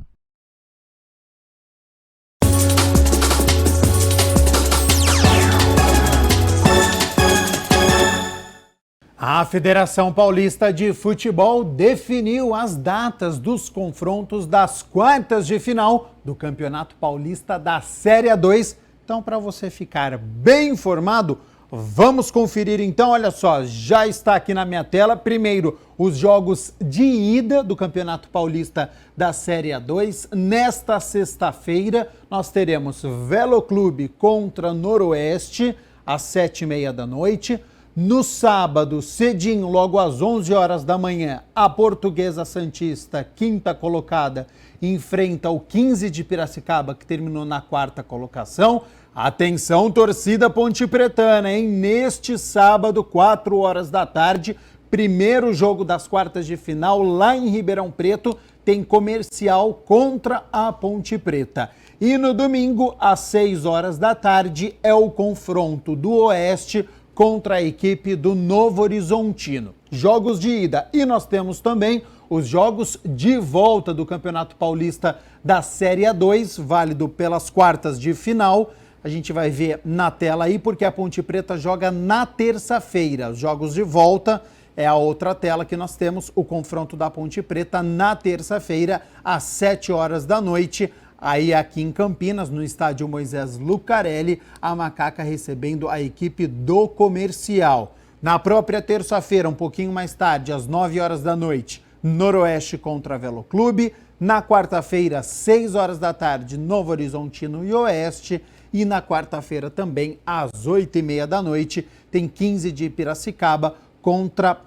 A Federação Paulista de Futebol definiu as datas dos confrontos das quartas de final do Campeonato Paulista da Série A2. Então, para você ficar bem informado, vamos conferir então. Olha só, já está aqui na minha tela. Primeiro, os jogos de ida do Campeonato Paulista da Série A2. Nesta sexta-feira, nós teremos Velo Clube contra Noroeste, às 7h30 da noite. No sábado, cedinho, logo às 11 horas da manhã, a Portuguesa Santista, quinta colocada, enfrenta o 15 de Piracicaba, que terminou na quarta colocação. Atenção, torcida pontepretana, hein? Neste sábado, 4 horas da tarde, primeiro jogo das quartas de final, lá em Ribeirão Preto, tem Comercial contra a Ponte Preta. E no domingo, às 6 horas da tarde, é o confronto do Oeste contra a equipe do Novo Horizontino. Jogos de ida. E nós temos também os jogos de volta do Campeonato Paulista da Série A2, válido pelas quartas de final. A gente vai ver na tela aí, porque a Ponte Preta joga na terça-feira. Os jogos de volta é a outra tela que nós temos, o confronto da Ponte Preta na terça-feira, às 7 horas da noite. Aí aqui em Campinas, no estádio Moisés Lucarelli, a Macaca recebendo a equipe do Comercial. Na própria terça-feira, um pouquinho mais tarde, às 9 horas da noite, Noroeste contra Velo Clube. Na quarta-feira, 6 horas da tarde, Novo Horizontino e Oeste. E na quarta-feira também, às 8h30 da noite, tem 15 de Piracicaba contra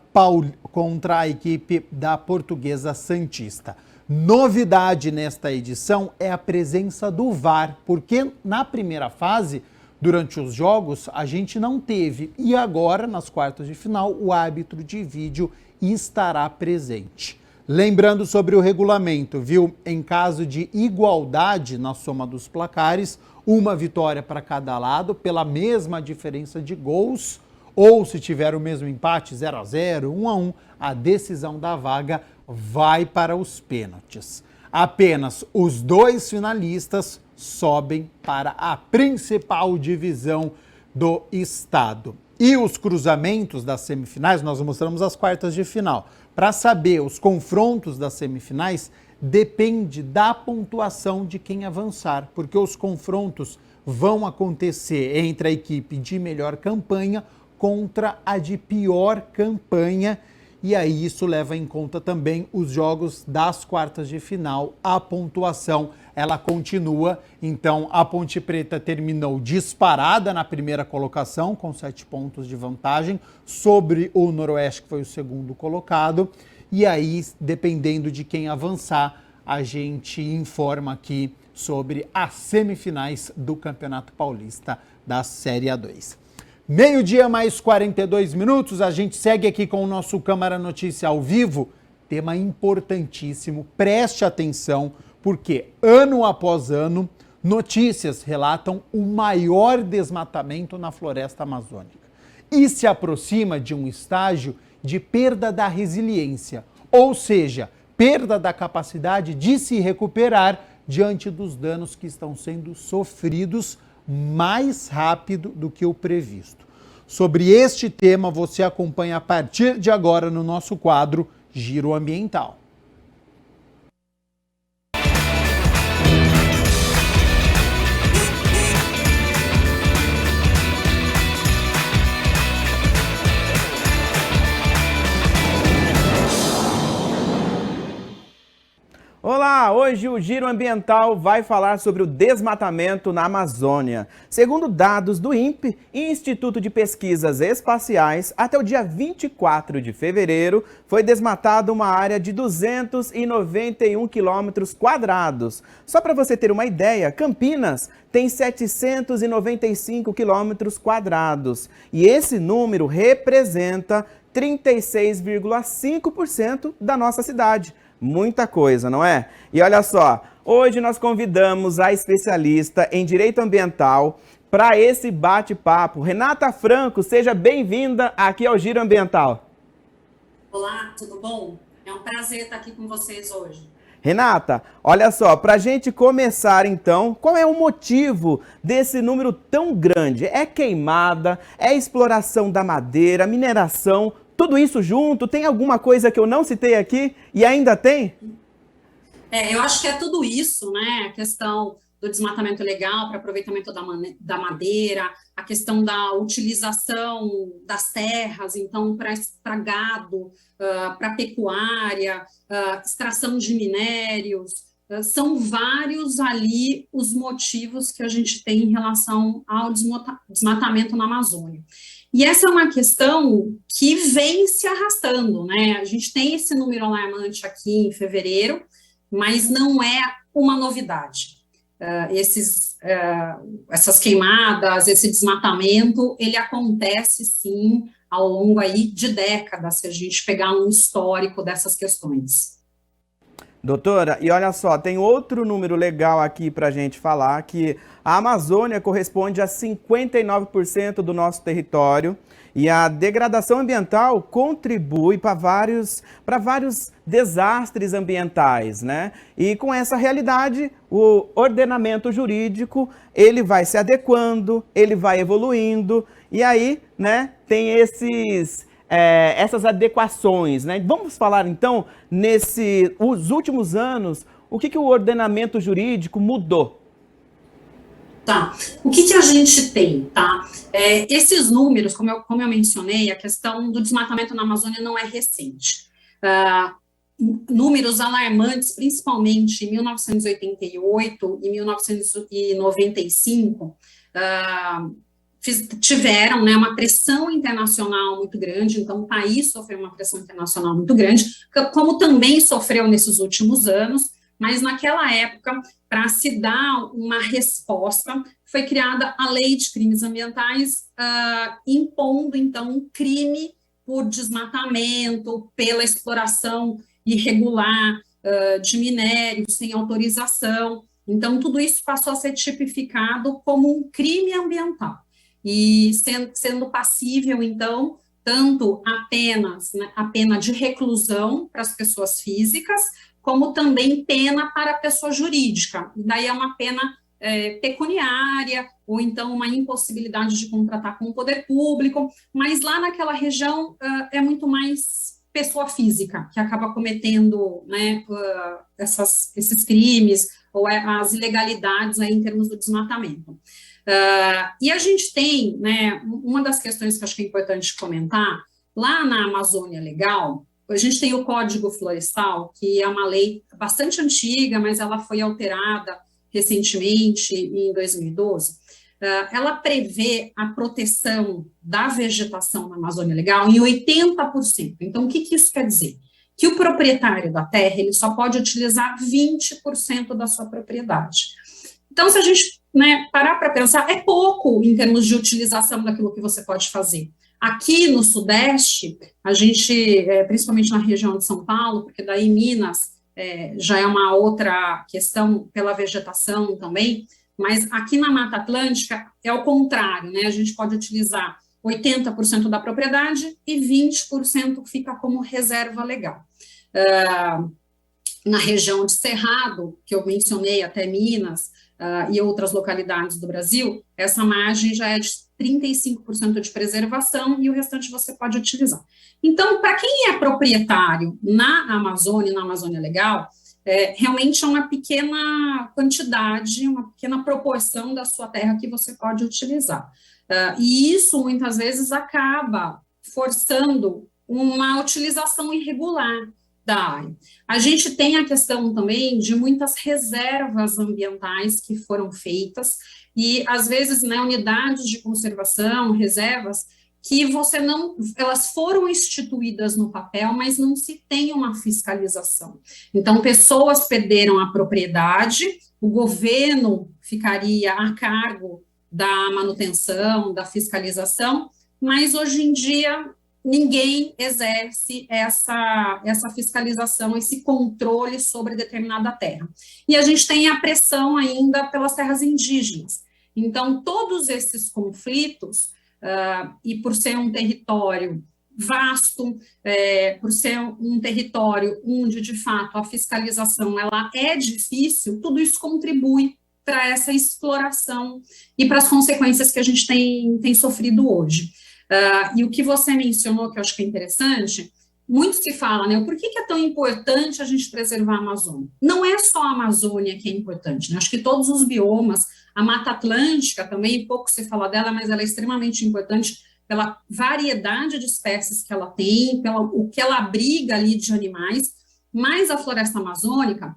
a equipe da Portuguesa Santista. Novidade nesta edição é a presença do VAR, porque na primeira fase, durante os jogos, a gente não teve. E agora, nas quartas de final, o árbitro de vídeo estará presente. Lembrando sobre o regulamento, viu? Em caso de igualdade na soma dos placares, uma vitória para cada lado, pela mesma diferença de gols, ou se tiver o mesmo empate, 0-0, 1-1, a decisão da vaga vai para os pênaltis. Apenas os 2 finalistas sobem para a principal divisão do estado. E os cruzamentos das semifinais, nós mostramos as quartas de final. Para saber os confrontos das semifinais, depende da pontuação de quem avançar, porque os confrontos vão acontecer entre a equipe de melhor campanha contra a de pior campanha. E aí isso leva em conta também os jogos das quartas de final. A pontuação, ela continua. Então, a Ponte Preta terminou disparada na primeira colocação, com 7 pontos de vantagem, sobre o Noroeste, que foi o segundo colocado. E aí, dependendo de quem avançar, a gente informa aqui sobre as semifinais do Campeonato Paulista da Série A2. Meio-dia mais 42 minutos, a gente segue aqui com o nosso Câmara Notícia ao vivo. Tema importantíssimo, preste atenção, porque ano após ano, notícias relatam o maior desmatamento na floresta amazônica. E se aproxima de um estágio de perda da resiliência, ou seja, perda da capacidade de se recuperar diante dos danos que estão sendo sofridos mais rápido do que o previsto. Sobre este tema, você acompanha a partir de agora no nosso quadro Giro Ambiental. Olá, hoje o Giro Ambiental vai falar sobre o desmatamento na Amazônia. Segundo dados do INPE, Instituto de Pesquisas Espaciais, até o dia 24 de fevereiro, foi desmatada uma área de 291 quilômetros quadrados. Só para você ter uma ideia, Campinas tem 795 quilômetros quadrados. E esse número representa 36,5% da nossa cidade. Muita coisa, não é? E olha só, hoje nós convidamos a especialista em direito ambiental para esse bate-papo. Renata Franco, seja bem-vinda aqui ao Giro Ambiental. Olá, tudo bom? É um prazer estar aqui com vocês hoje. Renata, olha só, para a gente começar então, qual é o motivo desse número tão grande? É queimada, é exploração da madeira, mineração, tudo isso junto? Tem alguma coisa que eu não citei aqui e ainda tem? Eu acho que é tudo isso, né? A questão do desmatamento ilegal para aproveitamento da madeira, a questão da utilização das terras, então, para gado, para pecuária, extração de minérios, são vários ali os motivos que a gente tem em relação ao desmatamento na Amazônia. E essa é uma questão que vem se arrastando, né? A gente tem esse número alarmante aqui em fevereiro, mas não é uma novidade. Essas queimadas, esse desmatamento, ele acontece sim ao longo aí de décadas, se a gente pegar um histórico dessas questões. Doutora, e olha só, tem outro número legal aqui para a gente falar, que a Amazônia corresponde a 59% do nosso território e a degradação ambiental contribui para vários desastres ambientais, né? E com essa realidade, o ordenamento jurídico, ele vai se adequando, ele vai evoluindo, e aí, né, tem essas adequações, né? Vamos falar então, os últimos anos, o que o ordenamento jurídico mudou? Tá, o que a gente tem, tá? Esses números, como eu mencionei, a questão do desmatamento na Amazônia não é recente. Números alarmantes, principalmente em 1988 e 1995, tiveram, né, uma pressão internacional muito grande, então o país sofreu uma pressão internacional muito grande, como também sofreu nesses últimos anos, mas naquela época, para se dar uma resposta, foi criada a Lei de Crimes Ambientais, impondo, então, um crime por desmatamento, pela exploração irregular de minérios sem autorização. Então, tudo isso passou a ser tipificado como um crime ambiental. E sendo passível, então, tanto apenas, né, a pena de reclusão para as pessoas físicas, como também pena para a pessoa jurídica. E daí é uma pena pecuniária, ou então uma impossibilidade de contratar com o poder público, mas lá naquela região é muito mais pessoa física que acaba cometendo, né, esses crimes, ou as ilegalidades aí em termos do desmatamento. E a gente tem, né, uma das questões que acho que é importante comentar, lá na Amazônia Legal, a gente tem o Código Florestal, que é uma lei bastante antiga, mas ela foi alterada recentemente, em 2012. Ela prevê a proteção da vegetação na Amazônia Legal em 80%. Então, o que isso quer dizer? Que o proprietário da terra, ele só pode utilizar 20% da sua propriedade. Então, se a gente, né, parar para pensar, é pouco em termos de utilização daquilo que você pode fazer. Aqui no Sudeste, a gente, principalmente na região de São Paulo, porque daí Minas já é uma outra questão pela vegetação também, mas aqui na Mata Atlântica é o contrário, né? A gente pode utilizar 80% da propriedade e 20% fica como reserva legal. Na região de Cerrado, que eu mencionei até Minas, e outras localidades do Brasil, essa margem já é de 35% de preservação e o restante você pode utilizar. Então, para quem é proprietário na Amazônia Legal, realmente é uma pequena quantidade, uma pequena proporção da sua terra que você pode utilizar. E isso, muitas vezes, acaba forçando uma utilização irregular. da área. A gente tem a questão também de muitas reservas ambientais que foram feitas, e às vezes, né, unidades de conservação, reservas, que elas foram instituídas no papel, mas não se tem uma fiscalização. Então, pessoas perderam a propriedade, o governo ficaria a cargo da manutenção, da fiscalização, mas hoje em dia ninguém exerce essa fiscalização, esse controle sobre determinada terra. E a gente tem a pressão ainda pelas terras indígenas. Então, todos esses conflitos, e por ser um território vasto, por ser um território onde, de fato, a fiscalização ela é difícil, tudo isso contribui para essa exploração e para as consequências que a gente tem sofrido hoje. E o que você mencionou, que eu acho que é interessante, muito se fala, né, por que é tão importante a gente preservar a Amazônia? Não é só a Amazônia que é importante, né, acho que todos os biomas, a Mata Atlântica também, pouco se fala dela, mas ela é extremamente importante pela variedade de espécies que ela tem, o que ela abriga ali de animais, mas a floresta amazônica,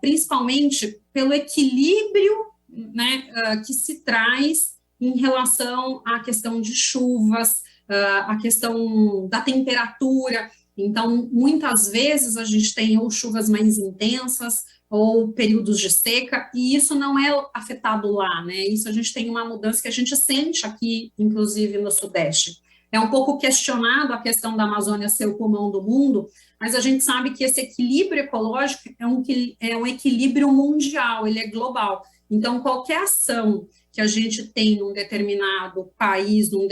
principalmente pelo equilíbrio, né, que se traz em relação à questão de chuvas, a questão da temperatura. Então, muitas vezes a gente tem ou chuvas mais intensas ou períodos de seca, e isso não é afetado lá, né? Isso a gente tem uma mudança que a gente sente aqui, inclusive no Sudeste. É um pouco questionado a questão da Amazônia ser o pulmão do mundo, mas a gente sabe que esse equilíbrio ecológico é um equilíbrio mundial, ele é global. Então, qualquer ação que a gente tem num determinado país, uma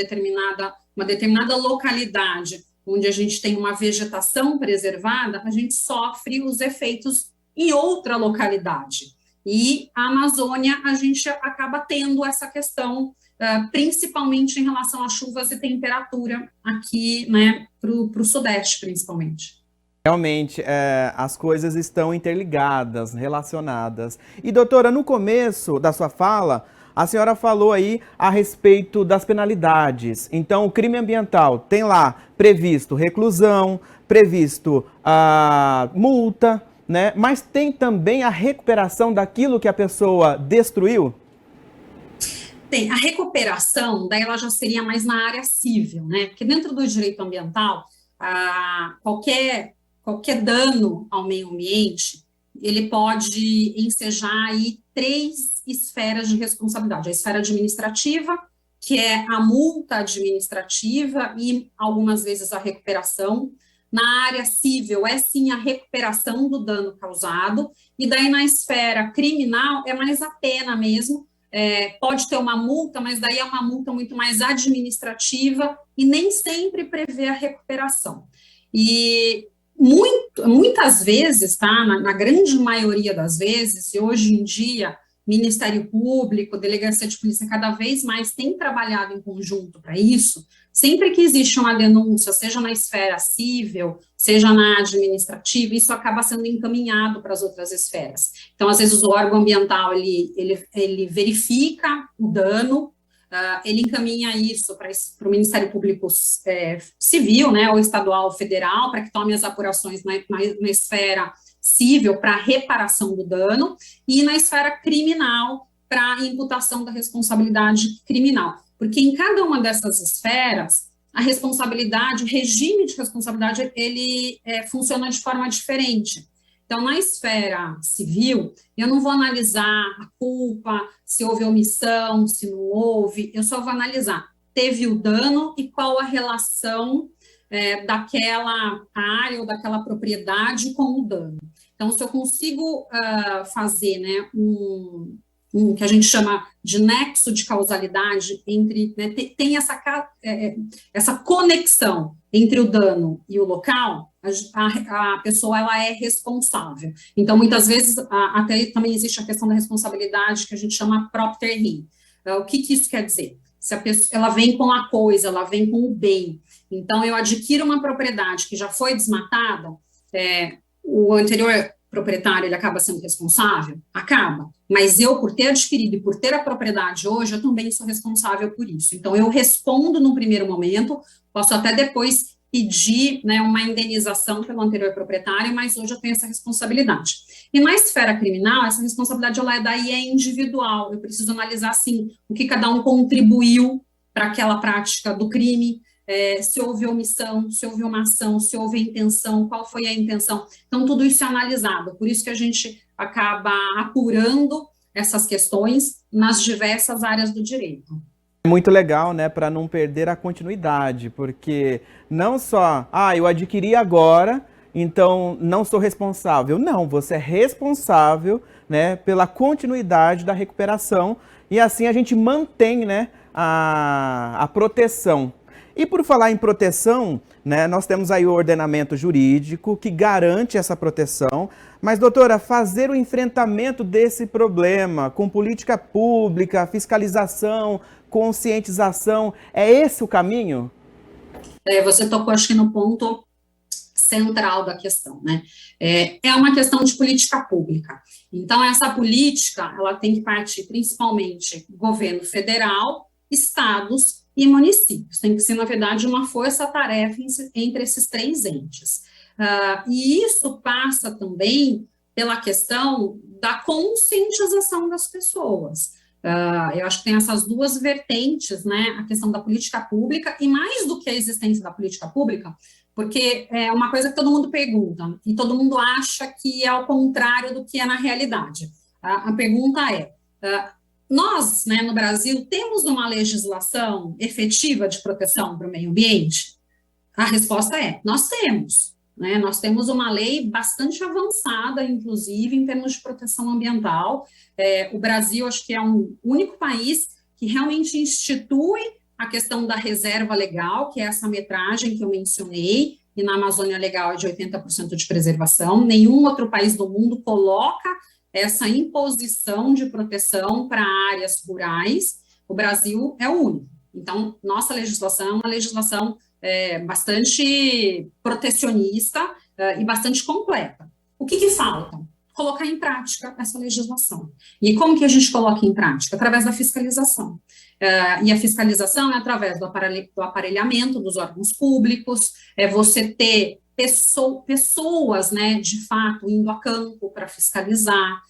determinada localidade, onde a gente tem uma vegetação preservada, a gente sofre os efeitos em outra localidade. E a Amazônia, a gente acaba tendo essa questão, principalmente em relação a chuvas e temperatura aqui, né, para o Sudeste, principalmente. Realmente, as coisas estão interligadas, relacionadas. E, doutora, no começo da sua fala, a senhora falou aí a respeito das penalidades. Então, o crime ambiental tem lá previsto reclusão, previsto multa, né? Mas tem também a recuperação daquilo que a pessoa destruiu? Tem. A recuperação, daí ela já seria mais na área civil, né? Porque dentro do direito ambiental, qualquer dano ao meio ambiente, ele pode ensejar aí 3 esferas de responsabilidade. A esfera administrativa, que é a multa administrativa e, algumas vezes, a recuperação. Na área civil, é sim a recuperação do dano causado. E daí, na esfera criminal, é mais a pena mesmo. Pode ter uma multa, mas daí é uma multa muito mais administrativa e nem sempre prevê a recuperação. E muitas vezes, tá, na grande maioria das vezes, e hoje em dia, Ministério Público, Delegacia de Polícia, cada vez mais tem trabalhado em conjunto para isso. Sempre que existe uma denúncia, seja na esfera civil, seja na administrativa, isso acaba sendo encaminhado para as outras esferas. Então, às vezes, o órgão ambiental, ele verifica o dano, ele encaminha isso para o Ministério Público Civil, né, ou estadual ou federal, para que tome as apurações na esfera civil para reparação do dano, e na esfera criminal para imputação da responsabilidade criminal. Porque em cada uma dessas esferas, a responsabilidade, o regime de responsabilidade, ele funciona de forma diferente. Então, na esfera civil, eu não vou analisar a culpa, se houve omissão, se não houve, eu só vou analisar, teve o dano e qual a relação daquela área ou daquela propriedade com o dano. Então, se eu consigo fazer, né, um que a gente chama de nexo de causalidade entre, né, tem essa conexão entre o dano e o local, a pessoa ela é responsável. Então, muitas vezes, até também existe a questão da responsabilidade que a gente chama propter rei. O que isso quer dizer? Se a pessoa, ela vem com a coisa, ela vem com o bem. Então, eu adquiro uma propriedade que já foi desmatada, o anterior proprietário, ele acaba sendo responsável? Acaba. Mas eu, por ter adquirido e por ter a propriedade hoje, eu também sou responsável por isso. Então, eu respondo no primeiro momento, posso até depois pedir, né, uma indenização pelo anterior proprietário, mas hoje eu tenho essa responsabilidade. E na esfera criminal, essa responsabilidade ela é individual, eu preciso analisar, assim, o que cada um contribuiu para aquela prática do crime, se houve omissão, se houve uma ação, se houve intenção, qual foi a intenção. Então, tudo isso é analisado, por isso que a gente acaba apurando essas questões nas diversas áreas do direito. Muito legal, né, para não perder a continuidade, porque não só, eu adquiri agora, então não sou responsável. Não, você é responsável, né, pela continuidade da recuperação e assim a gente mantém, né, a proteção. E por falar em proteção, né, nós temos aí o ordenamento jurídico que garante essa proteção. Mas, doutora, fazer o enfrentamento desse problema com política pública, fiscalização, conscientização, é esse o caminho? Você tocou, acho que, no ponto central da questão, né? É uma questão de política pública. Então, essa política, ela tem que partir principalmente do governo federal, estados e municípios. Tem que ser, na verdade, uma força-tarefa entre esses três entes. E isso passa também pela questão da conscientização das pessoas. Eu acho que tem essas duas vertentes, né? A questão da política pública e mais do que a existência da política pública, porque é uma coisa que todo mundo pergunta e todo mundo acha que é ao contrário do que é na realidade. A pergunta é... nós, né, no Brasil, temos uma legislação efetiva de proteção para o meio ambiente? A resposta é, nós temos. Né, nós temos uma lei bastante avançada, inclusive, em termos de proteção ambiental. O Brasil, acho que é o único país que realmente institui a questão da reserva legal, que é essa metragem que eu mencionei, e na Amazônia Legal é de 80% de preservação. Nenhum outro país do mundo coloca essa imposição de proteção para áreas rurais. O Brasil é o único. Então, nossa legislação é uma legislação bastante protecionista e bastante completa. O que falta? Colocar em prática essa legislação. E como que a gente coloca em prática? Através da fiscalização. E a fiscalização é através do aparelhamento dos órgãos públicos, você ter pessoas, né, de fato, indo a campo para fiscalizar,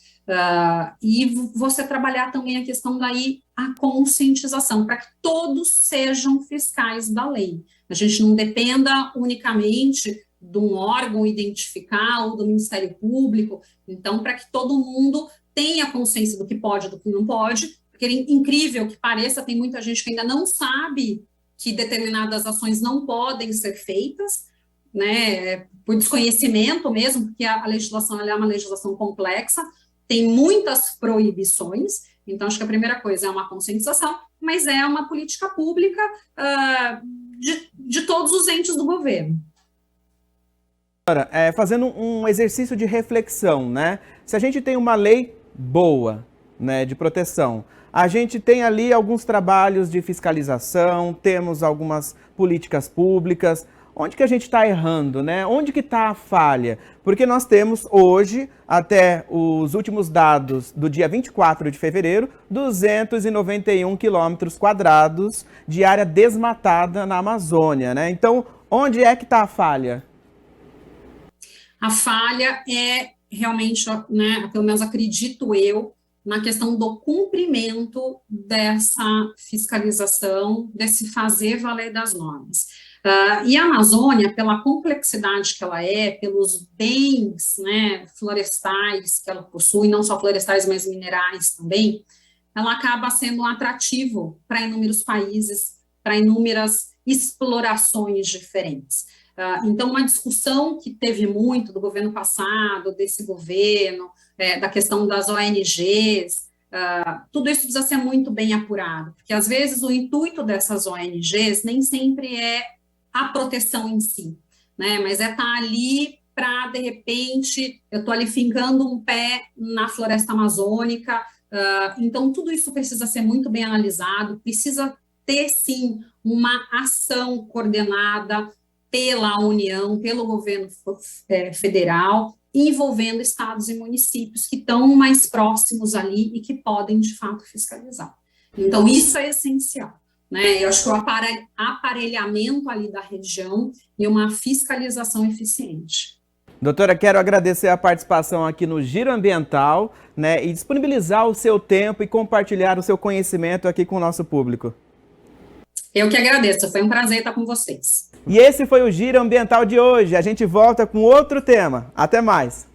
e você trabalhar também a questão daí, a conscientização, para que todos sejam fiscais da lei. A gente não dependa unicamente de um órgão identificar ou do Ministério Público, então, para que todo mundo tenha consciência do que pode e do que não pode, porque, incrível que pareça, tem muita gente que ainda não sabe que determinadas ações não podem ser feitas, né, por desconhecimento mesmo, porque a legislação ela é uma legislação complexa, tem muitas proibições, então acho que a primeira coisa é uma conscientização, mas é uma política pública de todos os entes do governo. Fazendo um exercício de reflexão, né? Se a gente tem uma lei boa, né, de proteção, a gente tem ali alguns trabalhos de fiscalização, temos algumas políticas públicas. Onde que a gente está errando, né? Onde que está a falha? Porque nós temos hoje, até os últimos dados do dia 24 de fevereiro, 291 quilômetros quadrados de área desmatada na Amazônia, né? Então, onde é que está a falha? A falha é realmente, né, pelo menos acredito eu, na questão do cumprimento dessa fiscalização, desse fazer valer das normas. E a Amazônia, pela complexidade que ela é, pelos bens, né, florestais que ela possui, não só florestais, mas minerais também, ela acaba sendo um atrativo para inúmeros países, para inúmeras explorações diferentes. Então, uma discussão que teve muito do governo passado, desse governo, da questão das ONGs, tudo isso precisa ser muito bem apurado, porque às vezes o intuito dessas ONGs nem sempre é a proteção em si, né, mas é estar ali para, de repente, eu estou ali fincando um pé na floresta amazônica, então tudo isso precisa ser muito bem analisado, precisa ter, sim, uma ação coordenada pela União, pelo governo federal, envolvendo estados e municípios que estão mais próximos ali e que podem, de fato, fiscalizar. Então, isso é essencial. né? Eu acho que o aparelhamento ali da região e uma fiscalização eficiente. Doutora, quero agradecer a participação aqui no Giro Ambiental, né, e disponibilizar o seu tempo e compartilhar o seu conhecimento aqui com o nosso público. Eu que agradeço, foi um prazer estar com vocês. E esse foi o Giro Ambiental de hoje. A gente volta com outro tema. Até mais!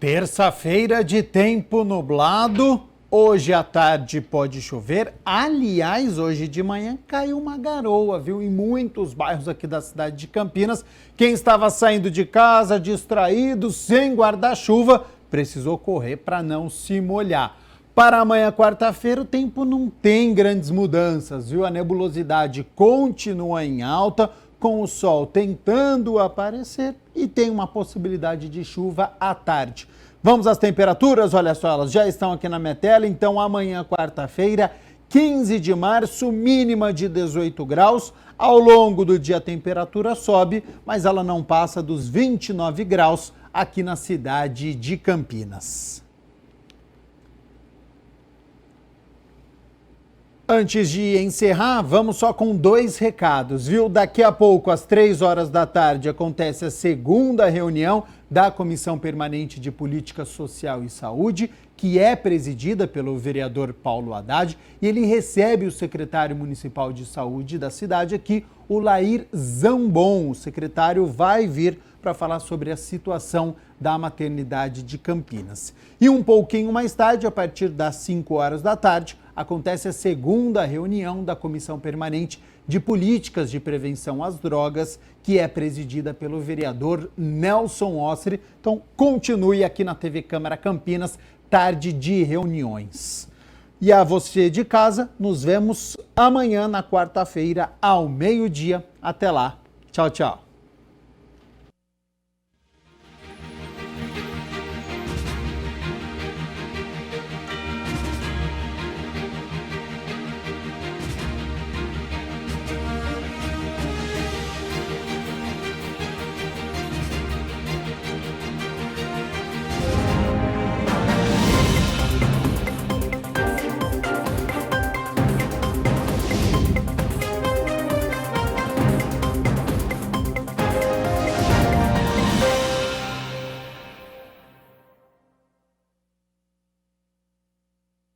Terça-feira de tempo nublado, hoje à tarde pode chover, aliás, hoje de manhã caiu uma garoa, viu, em muitos bairros aqui da cidade de Campinas. Quem estava saindo de casa distraído, sem guarda-chuva, precisou correr para não se molhar. Para amanhã, quarta-feira, o tempo não tem grandes mudanças, viu, a nebulosidade continua em alta, com o sol tentando aparecer e tem uma possibilidade de chuva à tarde. Vamos às temperaturas? Olha só, elas já estão aqui na minha tela. Então, amanhã, quarta-feira, 15 de março, mínima de 18 graus. Ao longo do dia a temperatura sobe, mas ela não passa dos 29 graus aqui na cidade de Campinas. Antes de encerrar, vamos só com 2 recados, viu? Daqui a pouco, às 3 horas da tarde, acontece a segunda reunião da Comissão Permanente de Política Social e Saúde, que é presidida pelo vereador Paulo Haddad, e ele recebe o secretário municipal de saúde da cidade aqui, o Lair Zambon. O secretário vai vir para falar sobre a situação da maternidade de Campinas. E um pouquinho mais tarde, a partir das 5 horas da tarde, acontece a segunda reunião da Comissão Permanente de Políticas de Prevenção às Drogas, que é presidida pelo vereador Nelson Ossri. Então, continue aqui na TV Câmara Campinas, tarde de reuniões. E a você de casa, nos vemos amanhã, na quarta-feira, ao meio-dia. Até lá. Tchau, tchau.